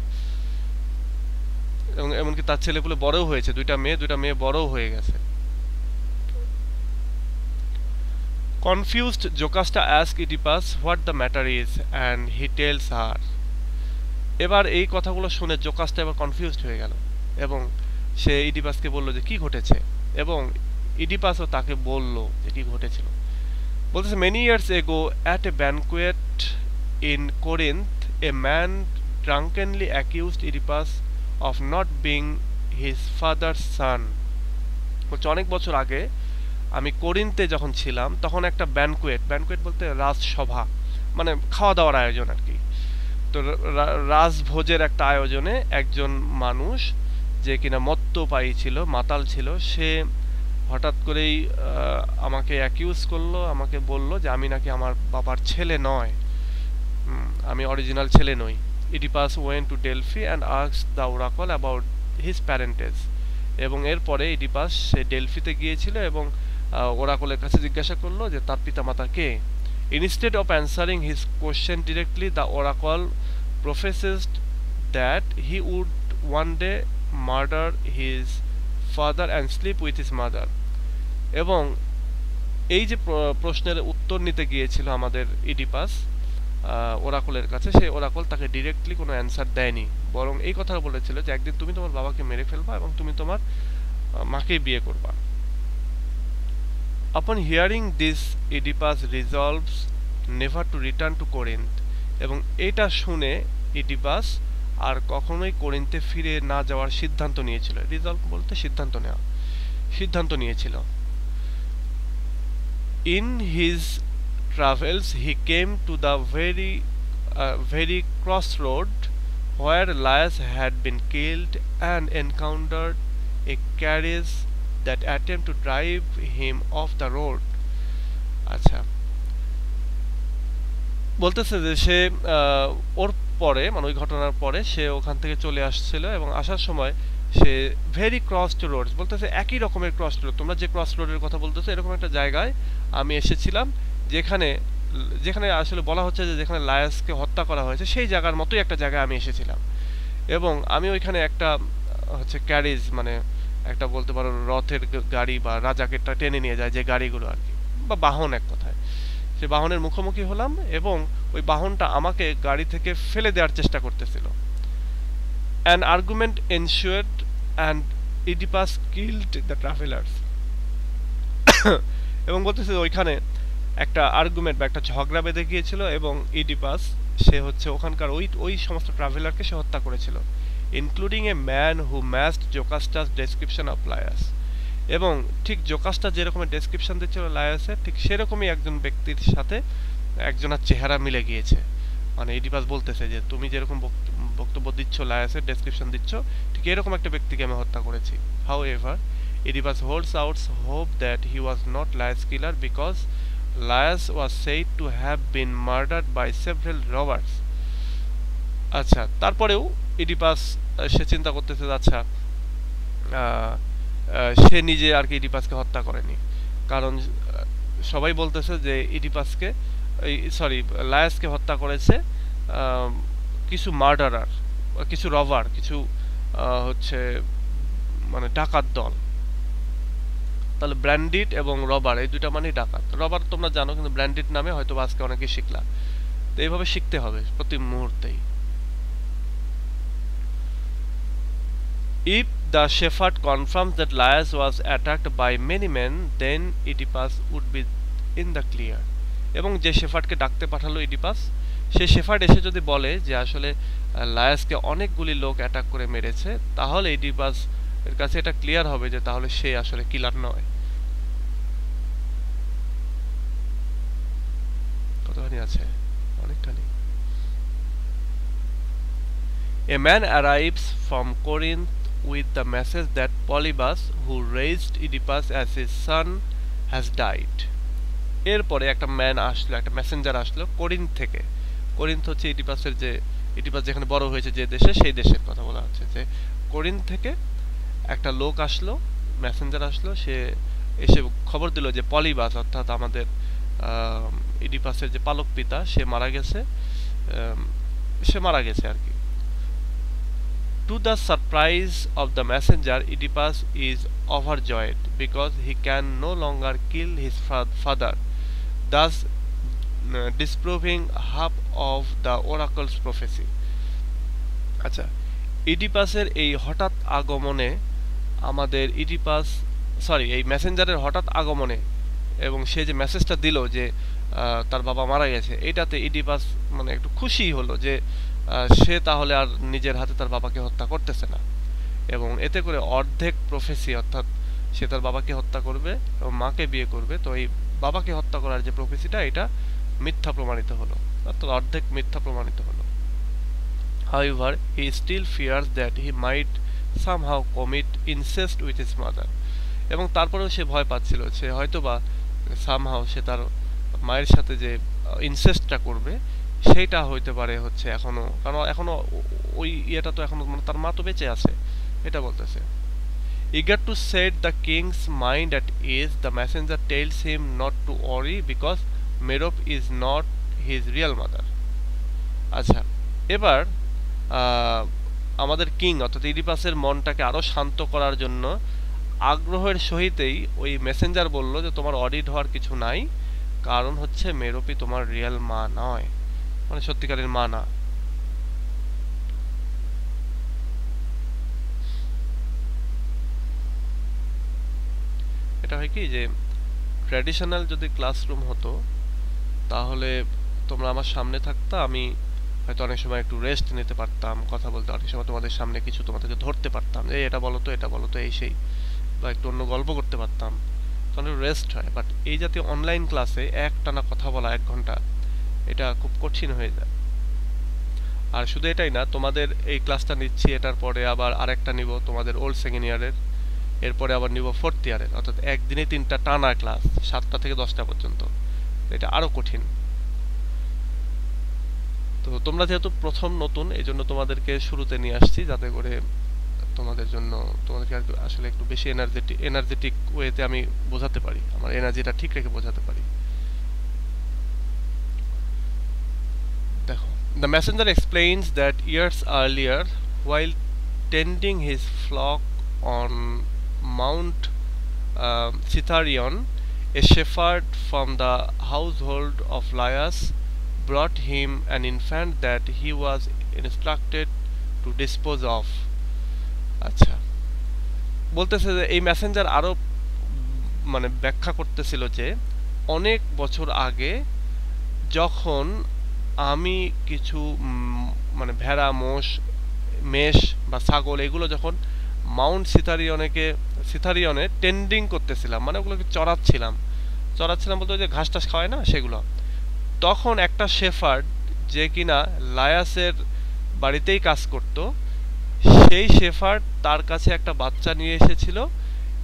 এবং এমনকি তার ছেলেপুলে বড়ও হয়েছে, দুইটা মেয়ে বড়ও হয়ে গেছে। Confused, Jocasta asks Oedipus what the matter is and he tells her. এবার এই কথাগুলো শুনে জোকাস্টা এবার কনফিউজড হয়ে গেল এবং সে ইডিপাসকে বলল যে কি ঘটেছে, এবং ইডিপাসও তাকে বলল যে কি ঘটেছিল। বলতেছে many years ago at a banquet in Corinth a man drunkenly accused Oedipus of not being his father's son. বলছে অনেক বছর আগে আমি কোরিন্থে যখন ছিলাম তখন একটা ব্যানকুয়েট বলতে রাজসভা, মানে খাওয়া দাওয়ার আয়োজন আর কি। তো রাজভোজের একটা আয়োজনে একজন মানুষ যে কিনা মদ্যপায়ী ছিল, মাতাল ছিল, সে হঠাৎ করেই আমাকে অ্যাকিউজ করলো, আমাকে বলল যে আমি নাকি আমার বাবার ছেলে নয়, আমি অরিজিনাল ছেলে নই। Oedipus went to Delphi and asked the oracle about his parentage. এবং এরপরে ইডিপাস সে ডেলফিতে গিয়েছিল এবং ওরাকলের কাছে জিজ্ঞাসা করলো যে তার পিতামাতা কে। Instead of answering his question directly, the oracle professed that he would one day murder his father and sleep with his mother. এবং এই যে প্রশ্নের উত্তর নিতে গিয়েছিল আমাদের ইডিপাস ওরাকলের কাছে, সেই ওরাকল তাকে ডিরেক্টলি কোনো অ্যান্সার দেয়নি, বরং এই কথা বলেছিল যে একদিন তুমি তোমার বাবাকে মেরে ফেলবা এবং তুমি তোমার মাকেই বিয়ে করবা। Upon hearing this, Oedipus resolves never to return to Corinth. এবং এটা শুনে ইডিপাস আর কখনোই কোরিন্থে ফিরে না যাওয়ার সিদ্ধান্ত নিয়েছিল। রিজলভ বলতে সিদ্ধান্ত নেওয়া, সিদ্ধান্ত নিয়েছিল। In his travels he came to the very crossroad where Laius had been killed and encountered a carriage that attempt to drive him off the road. আচ্ছা, বলতেছে যে সে ওর পরে মানে ওই ঘটনার পরে সে ওখান থেকে চলে আসছিল এবং আসার সময় সে ভেরি ক্রসড রোডস, বলতেছে একই রকমের ক্রসড রোড, তোমরা যে ক্রস রোডের কথা বলতেছো এরকম একটা জায়গায় আমি এসেছিলাম যেখানে যেখানে আসলে বলা হচ্ছে যে যেখানে লায়াসকে হত্যা করা হয়েছে সেই জায়গার মতোই একটা জায়গায় আমি এসেছিলাম। এবং আমি ওইখানে একটা হচ্ছে ক্যারেজ মানে একটা বলতে পারো রথের গাড়ি বা রাজাকে টেনে নিয়ে যায় যে গাড়িগুলো আর কি, বা বাহন এক কথায়, সে বাহনের মুখোমুখি হলাম এবং ওই বাহনটা আমাকে গাড়ি থেকে ফেলে দেওয়ার চেষ্টা করতেছিল। An argument ensued and Oedipus killed the travelers. এবং বলতেছে ওইখানে একটা আর্গুমেন্ট বা একটা ঝগড়া বেঁধে গিয়েছিল এবং ইডিপাস সে হচ্ছে ওখানকার ওই সমস্ত ট্রাভেলারকে সে হত্যা করেছিল, including a man who matched Jocasta's description of Laius. এবং ঠিক জোকাস্টা যেরকমের ডেসক্রিপশন দিচ্ছিল লায়াসের, ঠিক সেরকমই একজন ব্যক্তির সাথে একজনের চেহারা মিলে গিয়েছে। মানে ইডিপাস বলতেছে যে তুমি যেরকম বক্তব্য দিচ্ছ, লায়াসের ডেসক্রিপশন দিচ্ছ, ঠিক এরকম একটা ব্যক্তিকে আমি হত্যা করেছি। However, Oedipus holds out hope that he was not Laius' killer because Laius was said to have been murdered by several robbers. আচ্ছা, তারপরেও ইডিপাস সে চিন্তা করতেছে আচ্ছা সে নিজে আর কি ইডিপাসকে হত্যা করেনি, কারণ সবাই বলতেছে যে ইডিপাসকে লায়াসকে হত্যা করেছে কিছু মার্ডারার, কিছু রবার, কিছু হচ্ছে মানে ডাকাত দল। তাহলে ব্র্যান্ডিট এবং রবার এই দুইটা মানেই ডাকাত। রবার তোমরা জানো, কিন্তু ব্র্যান্ডিট নামে হয়তো আজকে অনেকে শিখলা। তো এইভাবে শিখতে হবে প্রতি মুহূর্তেই। If the shepherd confirms that Laius was attacked by many men, then Oedipus would be in the clear. এবং যে শেফার্ডকে ডাকতে পাঠালো ইডিপাস, সে শেফার্ড এসে যদি বলে যে আসলে লায়াসকে অনেকগুলি লোক অ্যাটাক করে মেরেছে, তাহলে ইডিপাস এর কাছে এটা ক্লিয়ার হবে যে তাহলে সে আসলে কিলার নয়। কতখানি আছে? অনেকখানি। A man arrives from Corinth with the message that Polybus, who raised Oedipus as his son, has died. এরপরে একটা ম্যান আসলো, একটা মেসেঞ্জার আসলো কোরিন্থ থেকে। কোরিন্থ হচ্ছে ইডিপাসের যে, ইডিপাস যেখানে বড় হয়েছে যে দেশে, সেই দেশের কথা বলা হচ্ছে। যে কোরিন্থ থেকে একটা লোক আসলো, মেসেঞ্জার আসলো, সে এসে খবর দিল যে পলিবাস অর্থাৎ আমাদের ইডিপাসের যে পালক পিতা সে মারা গেছে, আর কি। To the surprise of the messenger, Oedipus is overjoyed because he can no longer kill his father, thus disproving half of the oracle's prophecy. আচ্ছা, ইডিপাসের এই হঠাৎ আগমনে আমাদের এই মেসেঞ্জারের হঠাৎ আগমনে এবং সে যে মেসেজটা দিল যে তার বাবা মারা গেছে, এটাতে ইডিপাস মানে একটু খুশি হলো যে সে তাহলে আর নিজের হাতে তার বাবাকে হত্যা করতেছে না, এবং এতে করে অর্ধেক প্রফেসি অর্থাৎ সে তার বাবাকে হত্যা করবে এবং মাকে বিয়ে করবে, তো এই বাবাকে হত্যা করার যে প্রফেসিটা এটা মিথ্যা প্রমাণিত হলো, অর্থাৎ অর্ধেক মিথ্যা প্রমাণিত হলো। However, he still fears that he might somehow commit incest with his mother. এবং তারপরেও সে ভয় পাচ্ছিল সে হয়তোবা সামহাও সে তার মায়ের সাথে যে ইনসেস্টটা করবে সেইটা হইতে পারে হচ্ছে এখনো, কারণ এখনো ওই ইয়েটা তো এখনো মানে তার মা তো বেঁচে আছে, এটা বলতেছে। Eager to set the king's mind at ease, the messenger tells him not to worry because Merope is not his real mother. আচ্ছা, এবার আমাদের কিং অর্থাৎ ইডিপাসের মনটাকে আরো শান্ত করার জন্য আগ্রহের সহিতেই ওই মেসেঞ্জার বলল যে তোমার অডিট হওয়ার কিছু নাই, কারণ হচ্ছে মেরোপি তোমার রিয়েল মা নয়, মানে সত্যিকারের মা না। এটা হয় কি যে ট্র্যাডিশনাল যদি ক্লাসরুম হতো তাহলে তোমরা আমার সামনে থাকতা, আমি হয়তো অনেক সময় একটু রেস্ট নিতে পারতাম, কথা বলতে অনেক সময় তোমাদের সামনে কিছু তোমাদেরকে ধরতে পারতাম, এই এটা বলো তো এই সেই, বা একটু অন্য গল্প করতে পারতাম, তাহলে রেস্ট হয়। বাট এই জাতীয় অনলাইন ক্লাসে একটানা কথা বলা 1 ঘন্টা, এটা খুব কঠিন হয়ে যায়। আর শুধু এটাই না, তোমাদের এই ক্লাসটা নিচ্ছি, এটার পরে আবার আরেকটা নিব তোমাদের ওল্ড সেকেন্ড ইয়ারের, এরপরে আবার নিব 4th ইয়ারের, অর্থাৎ একদিনে 3টা টানা ক্লাস 7টা থেকে 10টা পর্যন্ত, এটা আরো কঠিন। তো তোমরা যেহেতু প্রথম নতুন, এই জন্য তোমাদেরকে শুরুতে নিয়ে আসছি যাতে করে তোমাদেরকে আসলে একটু বেশি এনার্জেটিক ওয়েতে আমি বোঝাতে পারি, আমার এনার্জিটা ঠিক রেখে বোঝাতে পারি। দেখো, the messenger explains that years earlier, while tending his flock on Mount Citharion, a shepherd from the household of Laius brought him an infant that he was instructed to dispose of. আচ্ছা, বলতেছে যে এই মেসেঞ্জার আরো মানে ব্যাখ্যা করতেছিল যে অনেক বছর আগে যখন আমি কিছু মানে ভেড়া, মোষ, মেষ বা ছাগল এগুলো যখন মাউন্ট সিথারিয়নে টেন্ডিং করতেছিলাম, মানে ওগুলোকে চড়াচ্ছিলাম বলতে যে ঘাস টাস খাওয়ায় না সেগুলো, তখন একটা শেফার্ড যে কিনা লায়াসের বাড়িতেই কাজ করত, সেই শেফার্ড তার কাছে একটা বাচ্চা নিয়ে এসেছিল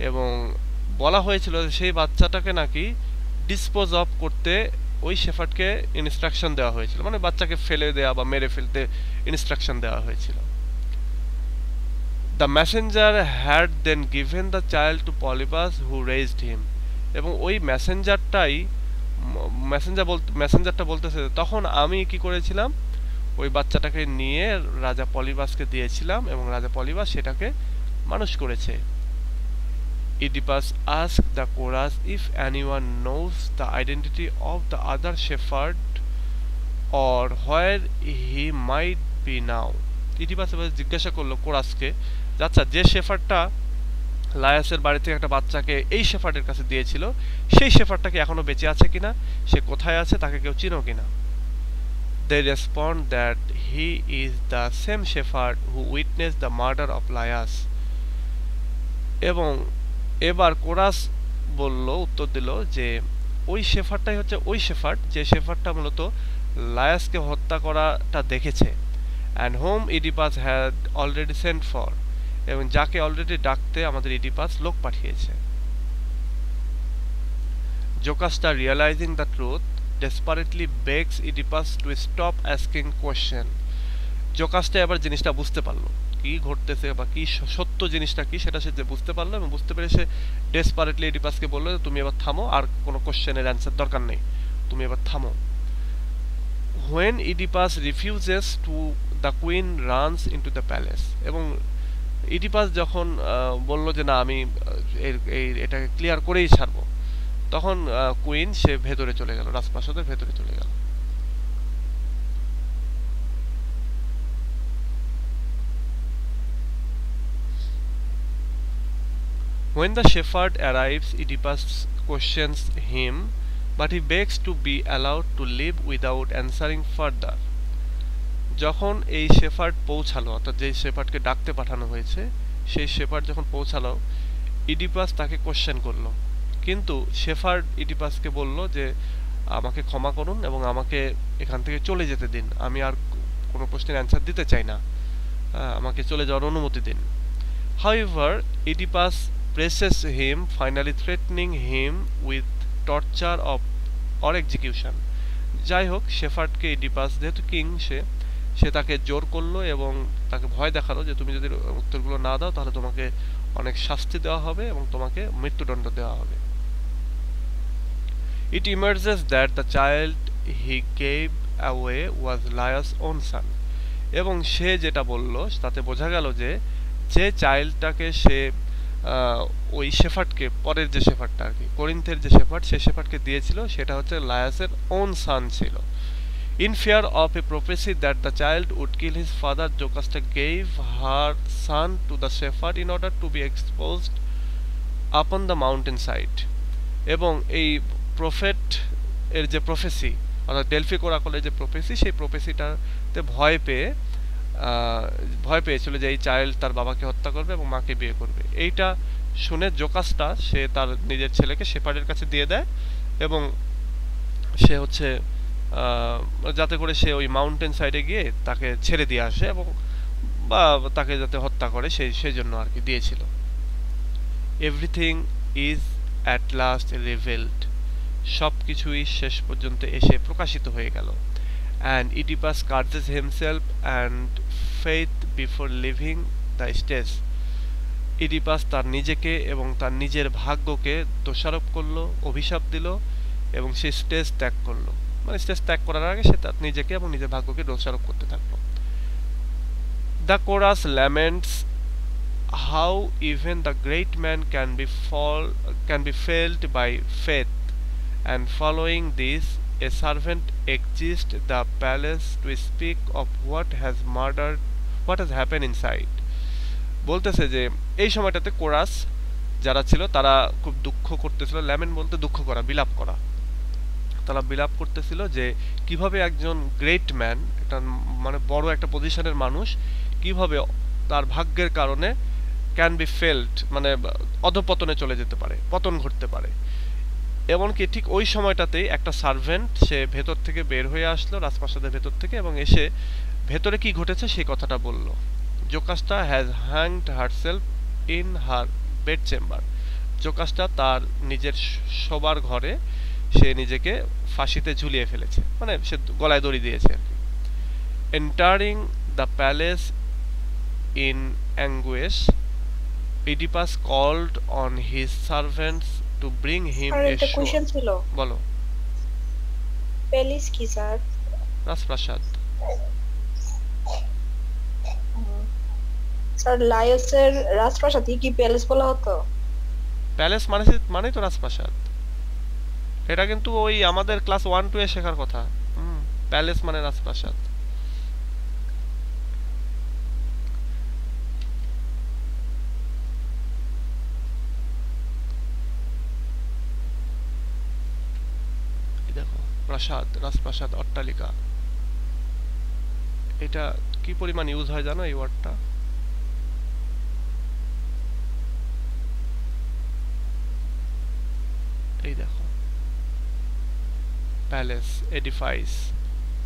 এবং বলা হয়েছিল যে সেই বাচ্চাটাকে নাকি ডিসপোজ অফ করতে ওই শেফার্ডকে ইনস্ট্রাকশন দেওয়া হয়েছিল, মানে বাচ্চাকে ফেলে দেওয়া বা মেরে ফেলতে ইনস্ট্রাকশন দেওয়া হয়েছিল। The messenger had then given the child to Polybus, who raised him. এবং ওই মেসেঞ্জারটা বলতেছে তখন আমি কি করেছিলাম, ওই বাচ্চাটাকে নিয়ে রাজা পলিবাসকে দিয়েছিলাম এবং রাজা পলিবাস সেটাকে মানুষ করেছে। Oedipus asked the chorus if anyone knows the identity of the other shepherd or where he might be now. Oedipus এবার জিজ্ঞাসা করলো কোরাসকে, আচ্ছা যে শেফার্ডটা লায়াসের বাড়ি থেকে একটা বাচ্চাকে এই শেফার্ডের কাছে দিয়েছিল, সেই শেফার্ডটা কি এখনো বেঁচে আছে কিনা, সে কোথায় আছে, তাকে কেউ চিনো কিনা? They respond that he is the same shepherd who witnessed the murder of Laius. এবং এবার কোরাস বলল, উত্তর দিল যে ওই শেফার্ডটাই হচ্ছে ওই শেফার্ড যে শেফার্ডটা মূলত লায়াসকে হত্যা করাটা দেখেছে, and whom Oedipus had already sent for, এবং যাকে অলরেডি ডাকতে আমাদের ইডিপাস লোক পাঠিয়েছে। Jocasta, realizing the truth, desperately begs Oedipus to stop asking question. Jocasta এবার জিনিসটা বুঝতে পারলো কি ঘটতেছে বা কি সত্য জিনিসটা কি সেটা সে বুঝতে পারলো, এবং বুঝতে পেরে সে ডেসপারেটলি ইডিপাসকে বললো তুমি এবার থামো, আর কোনো কোশ্চেনের অ্যান্সার দরকার নেই, তুমি এবার থামো। When Oedipus refuses to, the queen runs into the palace. এবং ইডিপাস যখন বলল যে না আমি এটাকে ক্লিয়ার করেই ছাড়বো, তখন কুইন সে ভেতরে চলে গেল, রাজপ্রাসাদের ভেতরে চলে গেল। When the shepherd arrives, Oedipus questions him, but he begs to be allowed to live without answering further. যখন এই শেফার্ড পৌঁছালো, অর্থাৎ যে শেফার্ডকে ডাকতে পাঠানো হয়েছে সেই শেফার্ড যখন পৌঁছালো, ইডিপাস তাকে কোশ্চেন করলো, কিন্তু শেফার্ড ইডিপাসকে বলল যে আমাকে ক্ষমা করুন এবং আমাকে এখান থেকে চলে যেতে দিন, আমি আর কোনো প্রশ্নের অ্যান্সার দিতে চাই না, আমাকে চলে যাওয়ার অনুমতি দিন। However, Oedipus presses him, finally threatening him with torture or execution. যাই হোক, শেফার্ডকে ইডিপাস যেহেতু কিং সে তাকে জোর করলো এবং তাকে ভয় দেখালো যে তুমি যদি উত্তরগুলো না দাও তাহলে তোমাকে অনেক শাস্তি দেওয়া হবে এবং তোমাকে মৃত্যুদণ্ড দেওয়া হবে। It emerges that the child he gave away was Laius' own son. এবং সে যেটা বলল তাতে বোঝা গেল যে চাইল্ডটাকে সে ওই শেফার্ডকে, পরের যে শেফার্ডটা আর কি, করিন্থের যে শেফার্ড, সে শেফার্ডকে দিয়েছিল সেটা হচ্ছে লায়াসের ওন সান ছিল। In fear of a prophecy that the child would kill his father, Jocasta gave her son to the shepherd in order to be exposed upon the mountainside. এবং এই প্রফেট এর যে প্রফেসি, অর্থাৎ ডেলফি ওরাকলের যে প্রফেসি, সেই প্রফেসিটাতে ভয় পেয়েছিল যে এই চাইল্ড তার বাবাকে হত্যা করবে এবং মাকে বিয়ে করবে। এইটা শুনে জোকাস্টা সে তার নিজের ছেলেকে শেফার্ডের কাছে দিয়ে দেয় এবং সে হচ্ছে যাতে করে সে ওই মাউন্টেন সাইডে গিয়ে তাকে ছেড়ে দিয়ে আসে এবং বা তাকে যাতে হত্যা করে সেই জন্য আর কি দিয়েছিল। Everything is at last revealed, সব কিছুই শেষ পর্যন্ত এসে প্রকাশিত হয়ে গেল। And Oedipus curses himself and faith before leaving the stage. Oedipus তার নিজেকে এবং তার নিজের ভাগ্যকে দোষারোপ করলো, অভিশাপ দিল এবং সে স্টেজ ত্যাগ করলো। মানে স্টেজ ত্যাগ করার আগে সে তার নিজেকে এবং নিজের ভাগ্যকে দোষারোপ করতে থাকলো। The chorus laments how even the great man can be failed by faith, and following this a servant exits the palace to speak of what has happened inside. বলতেছে যে এই সময়টাতে কোরাস যারা ছিল তারা খুব দুঃখ করতেছিল, ল্যামেন্ট বলতে দুঃখ করা, বিলাপ করা, তারা বিলাপ করতেছিল যে কিভাবে একজন গ্রেট ম্যান, একটা মানে বড় একটা পজিশনের মানুষ, কিভাবে তার ভাগ্যের কারণে ক্যান বি ফেল্ড, মানে অধপতনে চলে যেতে পারে, পতন ঘটতে পারে। এমনকি ঠিক ওই সময়টাতেই একটা সার্ভেন্ট সে ভেতর থেকে বের হয়ে আসলো, রাজপ্রাসাদের ভেতর থেকে, এবং এসে ভেতরে কি ঘটেছে সেই কথাটা বলল। Jocasta has hanged herself in her bed chamber. Jocasta তার নিজের শোবার ঘরে সে নিজেকে ফাঁসিতে ঝুলিয়ে ফেলেছে, মানে সে গলায় দড়ি দিয়েছে আর কি। Entering the palace in anguish, Oedipus called on his servants to bring him a একটা কোশ্চেন sword. ছিল, বলো। প্যালেস কি স্যার? রাজপ্রাসাদ। স্যার লায়সের রাজপ্রাসাদ কি প্যালেস বলা হতো? প্যালেস মানে তো রাজপ্রাসাদ। এটা কিন্তু ওই আমাদের ক্লাস 1-2 এ শেখার কথা। প্যালেস মানে রাজপ্রাসাদ। এই দেখো, প্রাসাদ, রাজপ্রাসাদ, অট্টালিকা, এটা কি পরিমাণ ইউজ হয় জানো এই ওয়ার্ডটা? এই দেখো, প্যালেস, এডিফাইস,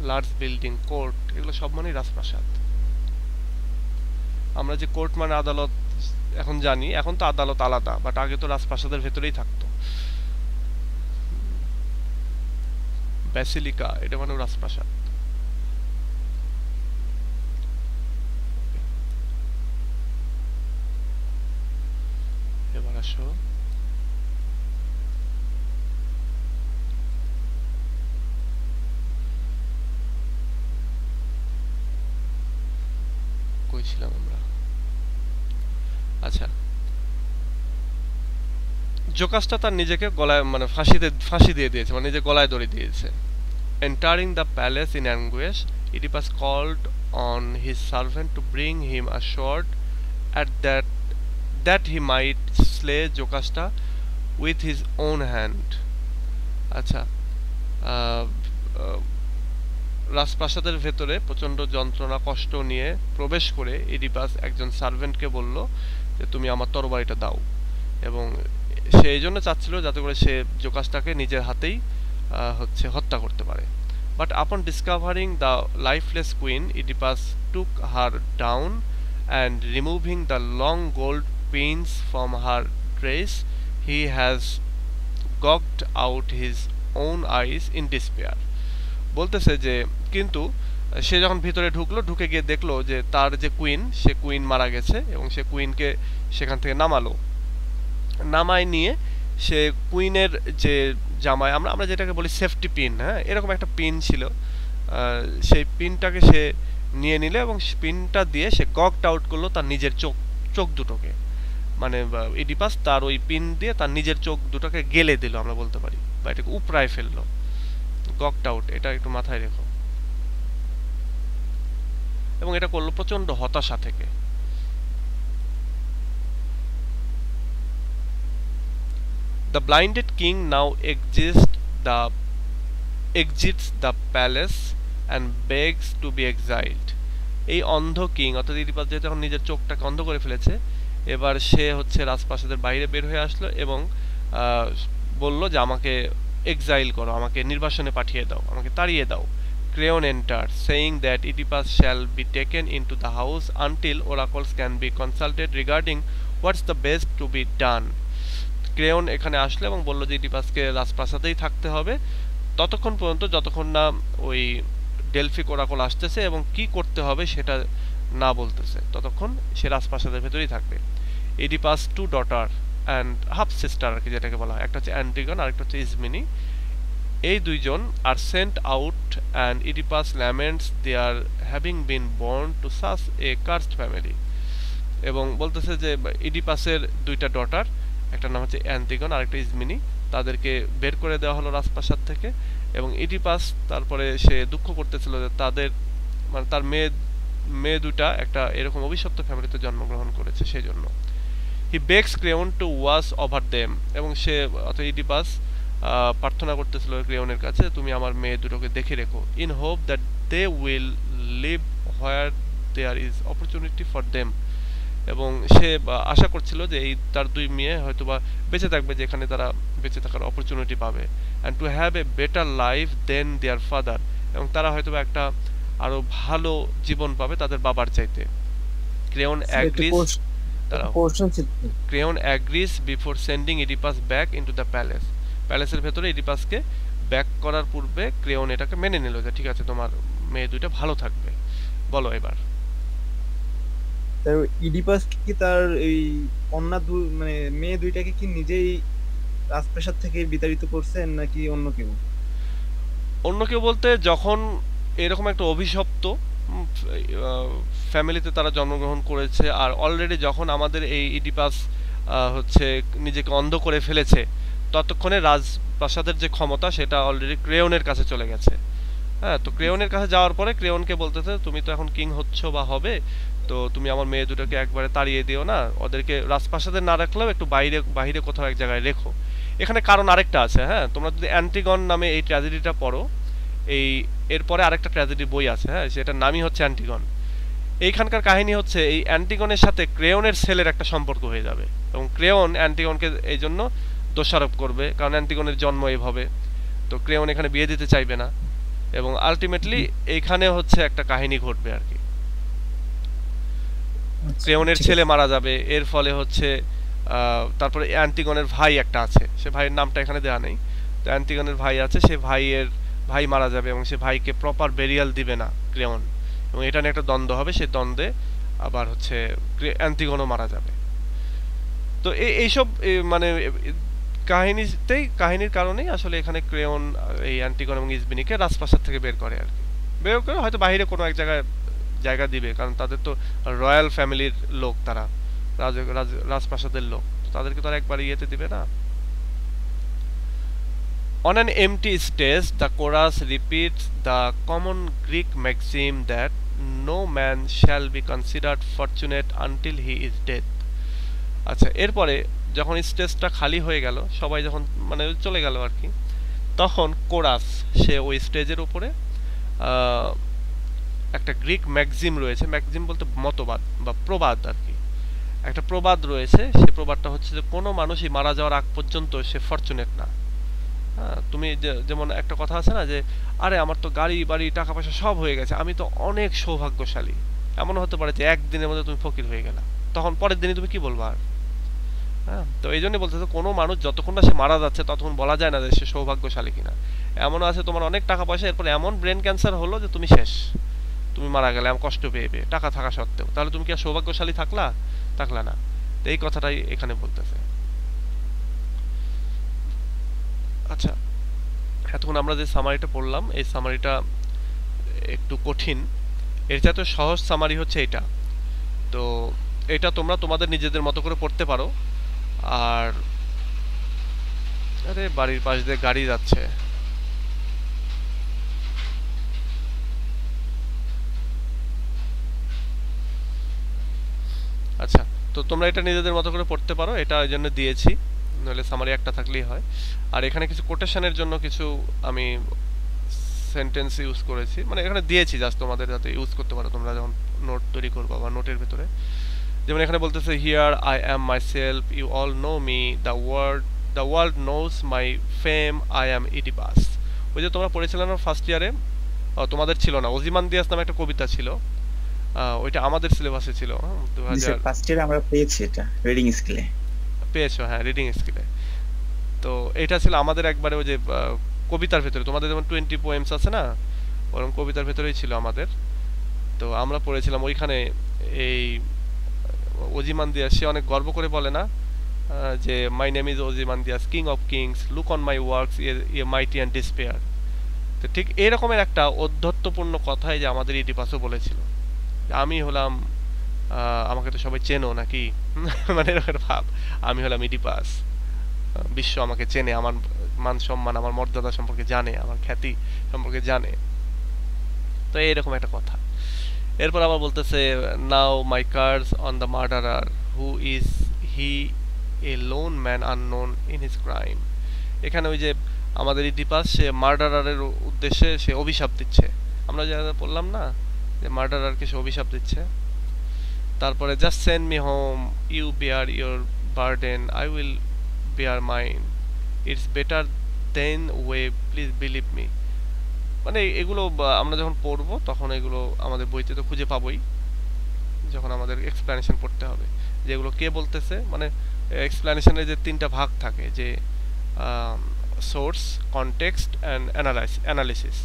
লার্জ বিল্ডিং, কোর্ট, এগুলো সব মানেই রাজপ্রাসাদ। আমরা যে কোর্ট মানে আদালত এখন জানি, এখন তো আদালত আলাদা, বাট আগে তো রাজপ্রাসাদের ভেতরেই থাকতো। ব্যাসিলিকা, এটা মানে রাজপ্রাসাদ। এবার আসো, কই ছিলাম আমরা? আচ্ছা, জোকাসটা তার নিজেকে গলায় মানে ফাঁসি দিয়ে দিয়েছে, মানে নিজে গলায় দড়ি দিয়েছে। Entering the palace in anguish, Oedipus called on his servant to bring him a sword at that he might slay Jocasta with his own hand. আচ্ছা, আহ, আহ, রাজপ্রাসাদের ভেতরে প্রচন্ড যন্ত্রণা কষ্ট নিয়ে প্রবেশ করে ইডিপাস একজন সার্ভেন্টকে বলল যে তুমি আমার তরবারিটা দাও, এবং সে এই জন্য চাচ্ছিল যাতে করে সে জোকাসটাকে নিজের হাতেই হত্যা করতে পারে। But upon discovering the lifeless queen, Oedipus took her down and removing the long gold pins from her dress, he has gouged out his own eyes in despair. বলতেছে যে কিন্তু সে যখন ভিতরে ঢুকে গিয়ে দেখলো যে তার যে কুইন, সে কুইন মারা গেছে, এবং সে কুইনকে সেখান থেকে নামায় নিয়ে সে কুইনের যে জামায় আমরা যেটাকে বলি সেফটি পিন, হ্যাঁ, এরকম একটা পিন ছিল, সেই পিনটাকে সে নিয়ে নিল এবং পিনটা দিয়ে সে গকড আউট করলো তার নিজের চোখ দুটোকে, মানে ইডিপাস তার ওই পিন দিয়ে তার নিজের চোখ দুটোকে গেলে দিল আমরা বলতে পারি, বা এটাকে উপড়ায় ফেললো। গকড আউট, এটা একটু মাথায় রেখো। এবং এটা করলো প্রচন্ড হতাশা থেকে। The blinded king now exits the palace and begs to be exiled. এই অন্ধ কিং অর্থাৎ ইডিপাস যেহেতু এখন নিজের চোখটাকে অন্ধ করে ফেলেছে, এবার সে রাজপ্রাসাদের বাইরে বের হয়ে আসলো এবং বলল যে আমাকে এক্সাইল করো, আমাকে নির্বাসনে পাঠিয়ে দাও, আমাকে তাড়িয়ে দাও। Creon enters, saying that Oedipus shall be taken into the house until oracles can be consulted regarding what's the best to be done. Crayon এখানে আসলো এবং বলল যে ইডিপাসকে রাজপ্রাসাদেই থাকতে হবে ততক্ষণ পর্যন্ত যতক্ষণ না ওই ডেলফিক ওরাকল আসতেছে এবং কি করতে হবে সেটা না বলতেছে, ততক্ষণ সে রাজপ্রাসাদের ভেতরেই থাকবে। Oedipus two daughter and half sister আর কি যেটাকে বলা হয়, একটা হচ্ছে অ্যান্টিগন আর একটা হচ্ছে ইজমিনি, এই দুইজন আর sent out and Oedipus laments their having been born to such a cursed family. এবং বলতেছে যে ইডিপাসের দুইটা ডটার, একটা নাম হচ্ছে অ্যান্টিগন আর একটা ইজমিনি, তাদেরকে বের করে দেওয়া হলো রাজপ্রাসাদ থেকে, এবং ইডিপাস তারপরে সে দুঃখ করতেছিল যে তাদের মানে তার মেয়ে দুটা একটা এরকম অভিশপ্ত ফ্যামিলিতে জন্মগ্রহণ করেছে, সেই জন্য। He begs Creon to watch over them, এবং সে অর্থাৎ ইডিপাস প্রার্থনা করতেছিল ক্রেয়নের কাছে তুমি আমার মেয়ে দুটোকে দেখে রেখো, in hope that they will live where there is opportunity for them, এবং সে আশা করছিল যে এই তার দুই মেয়ে হয়তোবা বেঁচে থাকবে যেখানে তারা বেঁচে থাকার অপরচুনিটি পাবে, and to have a better life then their father, এবং তারা হয়তোবা একটা আরো ভালো জীবন পাবে তাদের বাবার চাইতে। Creon agrees before sending Oedipus back into the palace. প্যালেসের ভেতরে ইডিপাসকে ব্যাক করার পূর্বে ক্রেয়ন এটাকে মেনে নিল যে ঠিক আছে তোমার মেয়ে দুইটা ভালো থাকবে। বলো এবার। ইডিপাস কি তার এই কন্যা মানে মেয়ে দুইটাকে কি নিজেই রাজপ্রাসাদ থেকে বিতাড়িত করছেন নাকি অন্য কেউ? অন্য কেউ বলতে যখন এরকম একটা অভিশপ্ত ফ্যামিলিতে তারা জন্মগ্রহণ করেছে, আর অলরেডি যখন আমাদের এই ইডিপাস হচ্ছে নিজেকে অন্ধ করে ফেলেছে, ততক্ষণে রাজপ্রাসাদের যে ক্ষমতা সেটা অলরেডি ক্রেওনের কাছে চলে গেছে। হ্যাঁ, তো ক্রেওনের কাছে যাওয়ার পরে ক্রেওনকে বলতেছে তুমি তো এখন কিং হচ্ছ বা হবে, তো তুমি আমার মেয়ে দুটোকে একবারে তাড়িয়ে দিও না, ওদেরকে রাজপ্রাসাদে না রাখলেও একটু বাইরে বাইরে কোথাও এক জায়গায় রেখো। এখানে কারণ আরেকটা আছে, হ্যাঁ, তোমরা যদি অ্যান্টিগন নামে এই ট্র্যাজেডিটা পড়ো, এই এরপরে আরেকটা ট্র্যাজেডি বই আছে, হ্যাঁ, সেটার নামই হচ্ছে অ্যান্টিগন। এইখানকার কাহিনী হচ্ছে এই অ্যান্টিগনের সাথে ক্রেওনের ছেলের একটা সম্পর্ক হয়ে যাবে, এবং ক্রেওন অ্যান্টিগনকে এই জন্য দোষারোপ করবে, কারণ অ্যান্টিগনের জন্ম এইভাবে, তো ক্রেওন এখানে বিয়ে দিতে চাইবে না, এবং আলটিমেটলি এইখানে হচ্ছে একটা কাহিনী ঘটবে আর কি। ক্রেওনের ছেলে মারা যাবে, এর ফলে হচ্ছে তারপরে অ্যান্টিগনের ভাই একটা আছে, সে ভাইয়ের নামটা এখানে দেওয়া নেই, তো অ্যান্টিগনের ভাই আছে, সে ভাই মারা যাবে এবং সে ভাইকে প্রপার বেরিয়াল দিবে না ক্রেওন, এবং এটা নিয়ে একটা দ্বন্দ্ব হবে, সেই দ্বন্দ্বে আবার হচ্ছে অ্যান্টিগনও মারা যাবে। তো এইসব মানে কাহিনীর কারণেই আসলে এখানে ক্রেওন এই অ্যান্টিগন এবং ইসবিনিকে রাজপ্রাসাদ থেকে বের করে আর কি, বের করে হয়তো বাইরে কোনো এক জায়গায় জায়গা দিবে, কারণ তাদের তো রয়্যাল ফ্যামিলির লোক, তারা রাজপ্রাসাদের লোক, তাদেরকে তো আর একবার ইয়েতে দিবে না। On an empty stage, the chorus repeats the common Greek maxim that no man shall be considered fortunate until he is dead. আচ্ছা, এরপরে যখন স্টেজটা খালি হয়ে গেল, সবাই যখন মানে চলে গেল আর কি, তখন কোরাস সে ওই স্টেজের উপরে একটা গ্রিক ম্যাক্সিম রয়েছে, ম্যাক্সিম বলতে মতবাদ বা প্রবাদ আর কি, একটা প্রবাদ রয়েছে, সে প্রবাদটা হচ্ছে যে কোনো মানুষই মারা যাওয়ার আগ পর্যন্ত সে ফরচুনেট না। হ্যাঁ, তুমি যেমন একটা কথা আছে না যে আরে আমার তো গাড়ি বাড়ি টাকা পয়সা সব হয়ে গেছে, আমি তো অনেক সৌভাগ্যশালী, এমন হতে পারে যে একদিনের মধ্যে তুমি ফকির হয়ে গেলা, তখন পরের দিনই তুমি কি বলবা আর? হ্যাঁ, তো এই জন্যই বলতে কোনো মানুষ যতক্ষণ না সে মারা যাচ্ছে ততক্ষণ বলা যায় না যে সে সৌভাগ্যশালী কিনা। এমন আছে তোমার অনেক টাকা পয়সা, এরপর এমন ব্রেন ক্যান্সার হলো যে তুমি শেষ, তুমি মারা গেলে এমন কষ্ট পেয়ে টাকা থাকা সত্ত্বেও, তাহলে তুমি কি আর সৌভাগ্যশালী থাকলা না? তো এই কথাটাই এখানে বলতেছে। আচ্ছা, এতক্ষণ আমরা যে সামারিটা পড়লাম, এই সামারিটা একটু কঠিন, এর চাইতে সহজ সামারি হচ্ছে এটা। তো এটা তোমরা তোমাদের নিজেদের মতো করে পড়তে পারো। আর আরে বাড়ির পাশ দিয়ে গাড়ি যাচ্ছে, আচ্ছা, তো তোমরা এটা নিজেদের মতো করে পড়তে পারো, এটা ওই জন্য দিয়েছি, নইলে সামারি একটা থাকলেই হয়। আর এখানে কিছু কোটেশনের জন্য কিছু আমি সেন্টেন্স ইউজ করেছি, মানে এখানে দিয়েছি জাস্ট তোমাদের যাতে ইউজ করতে পারো তোমরা যখন নোট তৈরি করবা বা নোটের ভিতরে। যেমন এখানে বলতেছে here I am myself, you all know me, the world knows my fame, I am Oedipus. ওই যে তোমরা পড়েছিলে না ফার্স্ট ইয়ারে, তোমাদের ছিল না, ওজিমান্দিয়াস নামে একটা কবিতা ছিল, ওইটা আমাদের সিলেবাসে ছিল 2000 ফার্স্ট ইয়ারে আমরা পেয়েছি, এটা রিডিং স্কিলে পেয়েছো, হ্যাঁ, রিডিং স্কিলে। তো এটা ছিল আমাদের একবারে ওই যে কবিতার ভেতরে, তোমাদের যেমন 20 পোয়েমস আছে না, ওরকম কবিতার ভেতরেই ছিল আমাদের। তো আমরা পড়েছিলাম ওইখানে এই ওজিমান্দিয়াস, সে অনেক গর্ব করে বলে না যে my name is Ozymandias, king of kings, look on my works, ye mighty and despair. তো ঠিক এরকমের একটা অধ্যত্বপূর্ণ কথাই যে আমাদের ইডিপাসও বলেছিল, আমি হলাম আমাকে তো সবাই চেনো নাকি, মানে এরকম ভাব, আমি হলাম ইডিপাস, বিশ্ব আমাকে চেনে, আমার মান সম্মান আমার মর্যাদা সম্পর্কে জানে, আমার খ্যাতি সম্পর্কে জানে। তো এইরকম একটা কথা। এরপর আবার বলতেছে now my curse on the murderer, who is he a lone man unknown in his crime. এখানে ওই যে আমাদের ইডিপাস সে মার্ডারারের উদ্দেশ্যে সে অভিশাপ দিচ্ছে, আমরা যা বললাম না যে মার্ডারারকে সে অভিশাপ দিচ্ছে। তারপরে just send me home, you bear your burden, I will bear mine, it's better then way, please believe me. মানে এগুলো আমরা যখন পড়বো তখন এগুলো আমাদের বইতে তো খুঁজে পাবোই, যখন আমাদের এক্সপ্লেনেশন পড়তে হবে যে এগুলো কে বলতেছে। মানে এক্সপ্লেনেশনের যে তিনটা ভাগ থাকে, যে সোর্স, কনটেক্সট অ্যান্ড অ্যানালিসিস।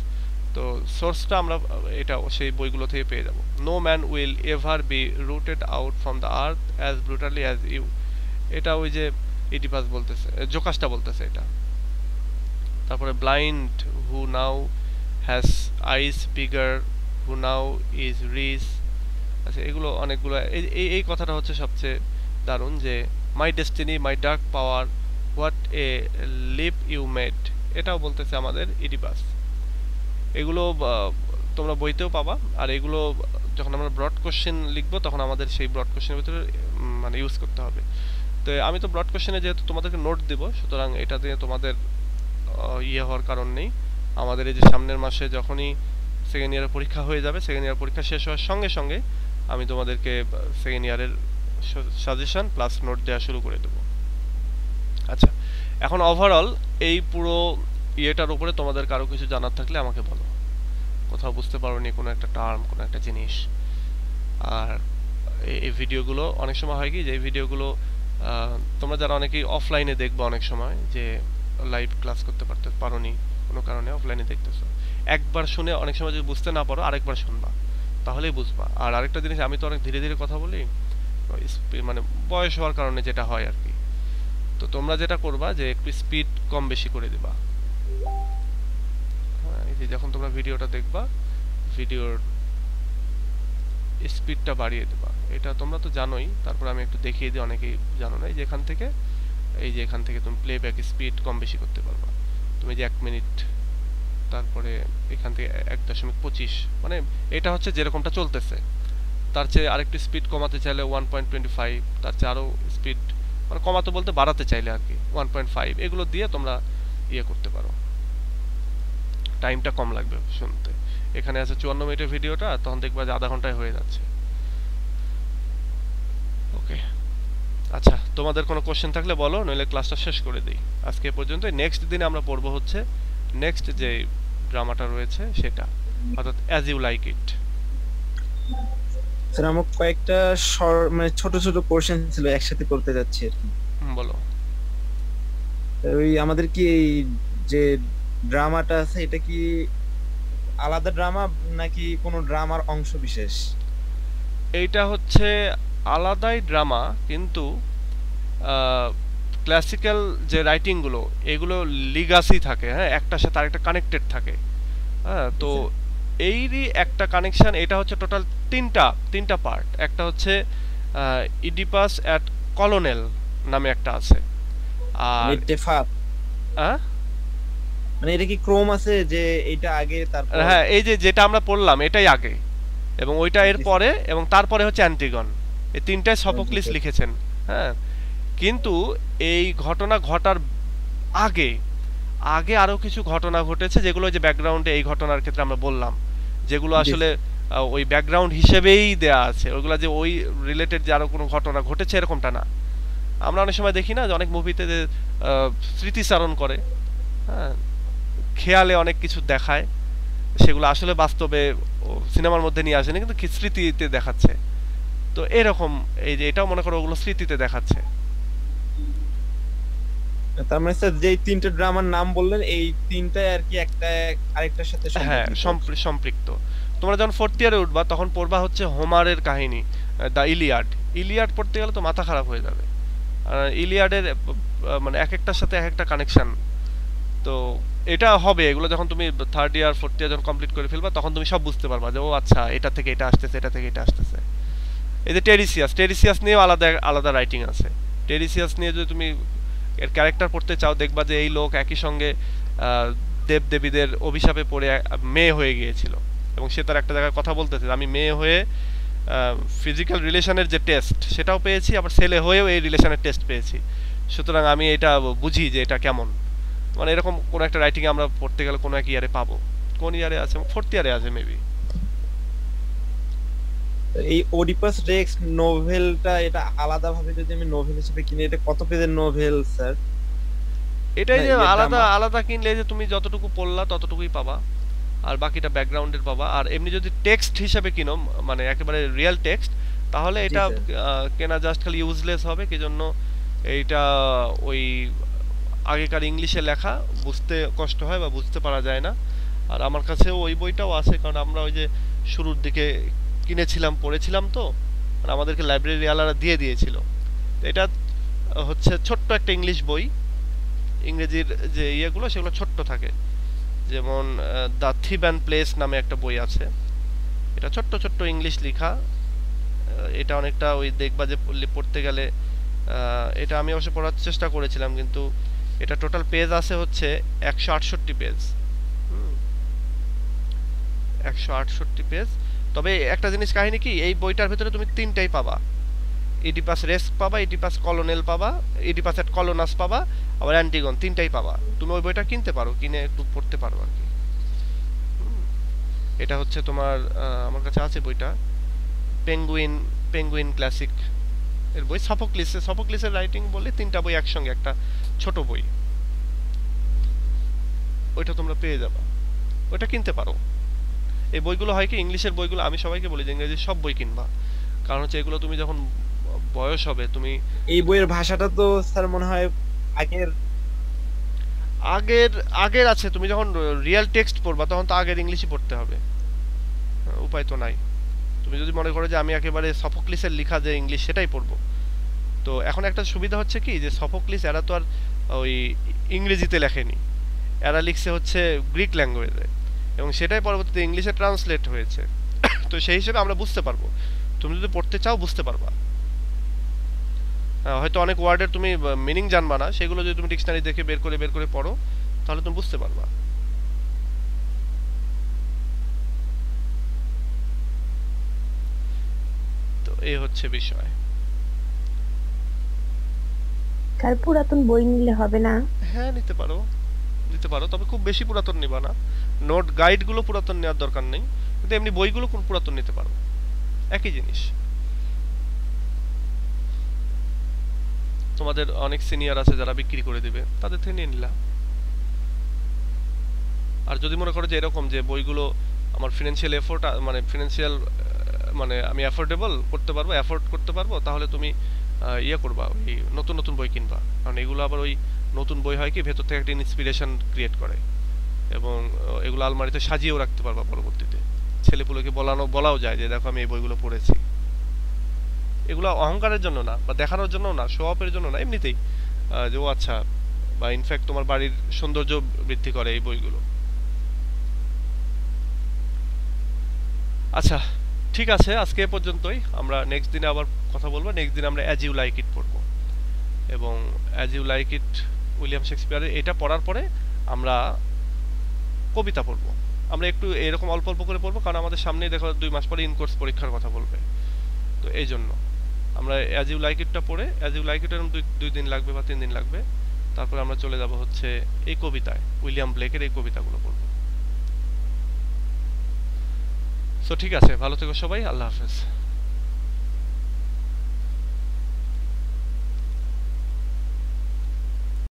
তো সোর্সটা আমরা এটা সেই বইগুলো থেকে পেয়ে যাব। No man will ever be rooted out from the earth as brutally as you, এটা ওই যে ইডিপাস বলতেছে, জোকাসটা বলতেছে এটা। তারপরে blind who now has eyes beggar, who now is rich. আচ্ছা, এগুলো অনেকগুলো, এই কথাটা হচ্ছে সবচেয়ে দারুণ, যে my destiny, my dark power, what a leap you made, এটাও বলতেছে আমাদের ইডিপাস। এগুলো তোমরা বইতেও পাবা, আর এগুলো যখন আমরা ব্রড কোশ্চেন লিখবো তখন আমাদের সেই ব্রড কোশ্চেনের ভিতরে মানে ইউজ করতে হবে। তো আমি তো ব্রড কোশ্চেনে যেহেতু তোমাদেরকে নোট দেব, সুতরাং এটা দিয়ে তোমাদের ইয়ে হওয়ার কারণ নেই। আমাদের এই যে সামনের মাসে যখনই সেকেন্ড ইয়ারের পরীক্ষা হয়ে যাবে, সেকেন্ড ইয়ার পরীক্ষা শেষ হওয়ার সঙ্গে সঙ্গে আমি তোমাদেরকে সেকেন্ড ইয়ারের সাজেশন প্লাস নোট দেওয়া শুরু করে দেবো। আচ্ছা, এখন ওভারঅল এই পুরো ইয়েটার উপরে তোমাদের কারো কিছু জানার থাকলে আমাকে বলো, কোথাও বুঝতে পারোনি কোনো একটা টার্ম, কোনো একটা জিনিস। আর এই ভিডিওগুলো অনেক সময় হয় কি, যে এই ভিডিওগুলো তোমরা যারা অনেকেই অফলাইনে দেখবে, অনেক সময় যে লাইভ ক্লাস করতে পারোনি কোনো কারণে অফলাইনে দেখতেছো, একবার শুনে অনেক সময় যদি বুঝতে না পারো আরেকবার শুনবা, তাহলেই বুঝবা। আর আরেকটা জিনিস, আমি তো অনেক ধীরে ধীরে কথা বলি, মানে বয়স হওয়ার কারণে যেটা হয় আর কি। তো তোমরা যেটা করবা যে একটু স্পিড কম বেশি করে দিবা। হ্যাঁ, এই যে যখন তোমরা ভিডিওটা দেখবা, ভিডিওর স্পিডটা বাড়িয়ে দেবা। এটা তোমরা তো জানোই, তারপর আমি একটু দেখিয়ে দিই, অনেকেই জানো না। এই যে এখান থেকে তুমি প্লেব্যাক স্পিড কম বেশি করতে পারবা। তুমি যে 1 মিনিট, তারপরে এখান থেকে 1.25, মানে এটা হচ্ছে যেরকমটা চলতেছে, তার চেয়ে আরেকটু স্পিড কমাতে চাইলে 1.25, তার চেয়ে আরও স্পিড মানে কমাতে বলতে বাড়াতে চাইলে আর কি 1.5, এগুলো দিয়ে তোমরা ইয়ে করতে পারো, টাইমটা কম লাগবে শুনতে। এখানে আছে 54 মিনিটের ভিডিওটা, তখন দেখবা যে আধা ঘন্টায় হয়ে যাচ্ছে। ওকে, আচ্ছা, তোমাদের কোনো কোশ্চেন থাকলে বলো, নইলে ক্লাসটা শেষ করে দিই। আজকে পর্যন্ত। নেক্সট দিনে আমরা পড়বো হচ্ছে নেক্সট যে ড্রামাটা রয়েছে সেটা, অর্থাৎ as you like it. Sir আমার কয়েকটা মানে ছোট ছোট কোশ্চেন ছিল, একসাথে করতে যাচ্ছি আর কি। বলো। ওই আমাদের কি এই যে ড্রামাটা আছে, এটা কি আলাদা ড্রামা নাকি কোনো ড্রামার অংশ বিশেষ? এইটা হচ্ছে আলাদাই ড্রামা, কিন্তু ক্লাসিক্যাল যে রাইটিংগুলো এগুলো লিগাসি থাকে, হ্যাঁ, একটার সাথে আরেকটা কানেক্টেড থাকে। হ্যাঁ, তো এইরই একটা কানেকশন। এটা হচ্ছে টোটাল তিনটা পার্ট। একটা হচ্ছে ইডিপাস অ্যাট কলোনেল নামে একটা আছে, আর মানে এটা কি ক্রম আছে যে এটা আগে তারপর? হ্যাঁ, এই যে যেটা আমরা পড়লাম এটাই আগে, এবং ওইটা এর পরে, এবং তারপরে হচ্ছে অ্যান্টিগন। এই তিনটায় সফোক্লিস লিখেছেন। হ্যাঁ, কিন্তু এই ঘটনা ঘটার আগে আরো কিছু ঘটনা ঘটেছে, যেগুলো যে ব্যাকগ্রাউন্ডে এই ঘটনার ক্ষেত্রে আমরা বললাম, যেগুলো আসলে ওই ব্যাকগ্রাউন্ড হিসেবেই দেয়া আছে। ওইগুলো যে ওই রিলেটেড যে আরো কোনো ঘটনা ঘটেছে এরকমটা না। আমরা অনেক সময় দেখি না যে অনেক মুভিতে যে স্মৃতিচারণ করে, হ্যাঁ, খেয়ালে অনেক কিছু দেখায়, সেগুলো আসলে বাস্তবে সিনেমার মধ্যে নিয়ে আসেনি, কিন্তু স্মৃতিতে দেখাচ্ছে। তো এরকম এই যে এটাও মনে করো ওগুলো স্মৃতিতে দেখাচ্ছে। তার মানে স্যার যে তিনটা ড্রামার নাম বললেন, এই তিনটাই আর কি একটা আরেকটার সাথে হ্যাঁ সম্পৃক্ত। তোমরা যখন 4th ইয়ারে উঠবা তখন পড়বা হচ্ছে হোমারের কাহিনী, দ্য ইলিয়াড পড়তে গেলে তো মাথা খারাপ হয়ে যাবে। ইলিয়াডের মানে এক একটার সাথে এক একটা কানেকশন। তো এটা হবে, এগুলো যখন তুমি 3rd ইয়ার 4th ইয়ার যখন কমপ্লিট করে ফেলবা তখন তুমি সব বুঝতে পারবা যে ও আচ্ছা, এটা থেকে এটা আসতেছে, এটা থেকে এটা আসতেছে। এই যে টেরিসিয়াস নিয়েও আলাদা রাইটিং আছে। টেরিসিয়াস নিয়ে যদি তুমি এর ক্যারেক্টার পড়তে চাও, দেখবা যে এই লোক একই সঙ্গে দেবদেবীদের অভিশাপে পড়ে মেয়ে হয়ে গিয়েছিল, এবং সে তার একটা জায়গায় কথা বলতেছে, আমি মেয়ে হয়ে ফিজিক্যাল রিলেশনের যে টেস্ট সেটাও পেয়েছি, আবার ছেলে হয়েও এই রিলেশনের টেস্ট পেয়েছি, সুতরাং আমি এটা বুঝি যে এটা কেমন। মানে এরকম কোন একটা রাইটিং আমরা পড়তে গেলে কোনো এক ইয়ারে পাবো। কোন ইয়ারে আছে? 4th ইয়ারে আছে মেবি। এই ওডিপাস রেক্স নোভেলটা, এটা আলাদা ভাবে যদি আমি নোভেল হিসেবে কিনি, এটা কত পেজের নোভেল স্যার? এটাই যে আলাদা কিনলে যে তুমি যতটুকু পড়লা ততটুকুই পাবা, আর বাকিটা ব্যাকগ্রাউন্ডের পাবা। আর এমনি যদি টেক্সট হিসেবে কিনো, মানে একেবারে রিয়েল টেক্সট, তাহলে এটা কেনা জাস্ট খালি ইউজলেস হবে। কি জন্য? এইটা ওই আগেকার ইংলিশে লেখা, বুঝতে কষ্ট হয় বা বুঝতে পারা যায় না। আর আমার কাছে ওই বইটাও আছে, কারণ আমরা ওই যে শুরুর দিকে কিনেছিলাম, পড়েছিলাম, তো আর আমাদেরকে লাইব্রেরি ওয়ালারা দিয়ে দিয়েছিল। এটা হচ্ছে ছোট্ট একটা ইংলিশ বই, ইংরেজির যে ইয়েগুলো সেগুলো ছোট্ট থাকে। যেমন দ্য থিবান প্লেস নামে একটা বই আছে, এটা ছোট্ট ইংলিশ লেখা। এটা অনেকটা ওই দেখবা যে পড়তে গেলে এটা আমি অবশ্য পড়ার চেষ্টা করেছিলাম, কিন্তু এটা টোটাল পেজ আছে হচ্ছে 168 পেজ। 168 পেজ। তবে একটা জিনিস কাহিনী কি, এই বইটার ভিতরে তুমি তিনটাই পাবা, ইডিপাস রেস্ক পাবা, ইডিপাস কলোনেল পাবা, ইডিপাস এট কলোনাস পাবা, আবার অ্যান্টিগন, তিনটাই পাবা। তুমি ওই বইটা কিনতে পারো, কিনে একটু পড়তে পারো আর কি। এটা হচ্ছে তোমার আমার কাছে আছে বইটা, পেঙ্গুইন ক্লাসিক এর বই, সফোক্লিসের রাইটিং বলে তিনটা বই একসঙ্গে, একটা ছোট বই, ওইটা তোমরা পেয়ে যাবা, ওইটা কিনতে পারো। এই বইগুলো হয় কি, ইংলিশের বইগুলো আমি সবাইকে বলি যে ইংরেজি সব বই কিনবা, কারণ হচ্ছে এগুলো তুমি যখন বয়স হবে তুমি এই বইয়ের ভাষাটা তো স্যার মনে হয় আগের আগের আগের আছে, তুমি যখন রিয়েল টেক্সট পড়বা তখন তো আগের ইংলিশই পড়তে হবে, উপায় তো নাই। তুমি যদি মনে করো যে আমি একেবারে সফোক্লিসের লেখা যে ইংলিশ সেটাই পড়বো, তো এখন একটা সুবিধা হচ্ছে কি যে সফোক্লিস এরা তো আর ওই ইংরেজিতে লেখেনি, এরা লিখছে হচ্ছে গ্রিক ল্যাঙ্গুয়েজে, এবং সেটাই পরবর্তীতে ইংলিশে ট্রান্সলেট হয়েছে। তো সেই হিসেবে আমরা বুঝতে পারবো, তুমি যদি পড়তে চাও বুঝতে পারবা। হয়তো অনেক ওয়ার্ডের তুমি মিনিং জানবা না, সেগুলো যদি তুমি ডিকশনারি দেখে বের করে পড়ো তাহলে তুমি বুঝতে পারবা। তো এই হচ্ছে বিষয়। স্যার পুরাতন বই নিলে হবে না? হ্যাঁ নিতে পারো, তবে খুব বেশি পুরাতন নিবা না। নোট গাইডগুলো পুরাতন নেওয়ার দরকার নেই, কিন্তু এমনি বইগুলো কোন পুরাতন নিতে পারো, একই জিনিস। তোমাদের অনেক সিনিয়র আছে যারা বিক্রি করে দিবে, তাদের থেকে নিয়ে নিলা। আর যদি মনে করো যে এরকম যে বইগুলো আমার ফিনান্সিয়াল এফোর্ট মানে আমি অ্যাফোর্ডেবল করতে পারবো, অ্যাফোর্ড করতে পারবো, তাহলে তুমি ইয়ে করবা, ওই নতুন বই কিনবা। কারণ এগুলো আবার ওই নতুন বই হয় কি ভেতর থেকে একটা ইন্সপিরেশন ক্রিয়েট করে, এবং এগুলো আলমারিতে সাজিয়েও রাখতে পারবা পরবর্তীতে। ছেলেপুলেকে বলাও যায় যে দেখো আমি এই বইগুলো পড়েছি। এগুলো অহংকারের জন্য না বা দেখানোর জন্য না, শো অফের জন্য না, এমনিতেই যে ও আচ্ছা, বা ইনফ্যাক্ট তোমার বাড়ির সৌন্দর্য বৃদ্ধি করে এই বইগুলো। আচ্ছা ঠিক আছে, আজকে এ পর্যন্তই। আমরা নেক্সট দিনে আবার কথা বলবো। নেক্সট দিন আমরা অ্যাজ ইউ লাইক ইট পড়বো, এবং as you like it William শেক্সপিয়ারের এটা পড়ার পরে আমরা কবিতা পড়বো। আমরা একটু এরকম অল্প অল্প করে পড়বো, কারণ আমাদের সামনেই দেখো 2 মাস পরে ইনকোর্স পরীক্ষার কথা বলবে। তো এই জন্য আমরা অ্যাজ ইউ লাইক ইটটা পড়ে, অ্যাজ ইউ লাইক ইট এরকম 2 দিন লাগবে বা 3 দিন লাগবে, তারপরে আমরা চলে যাব হচ্ছে এই কবিতায়, উইলিয়াম ব্লেকের এই কবিতাগুলো পড়বো। সো ঠিক আছে, ভালো থেকো সবাই, আল্লাহ হাফেজ।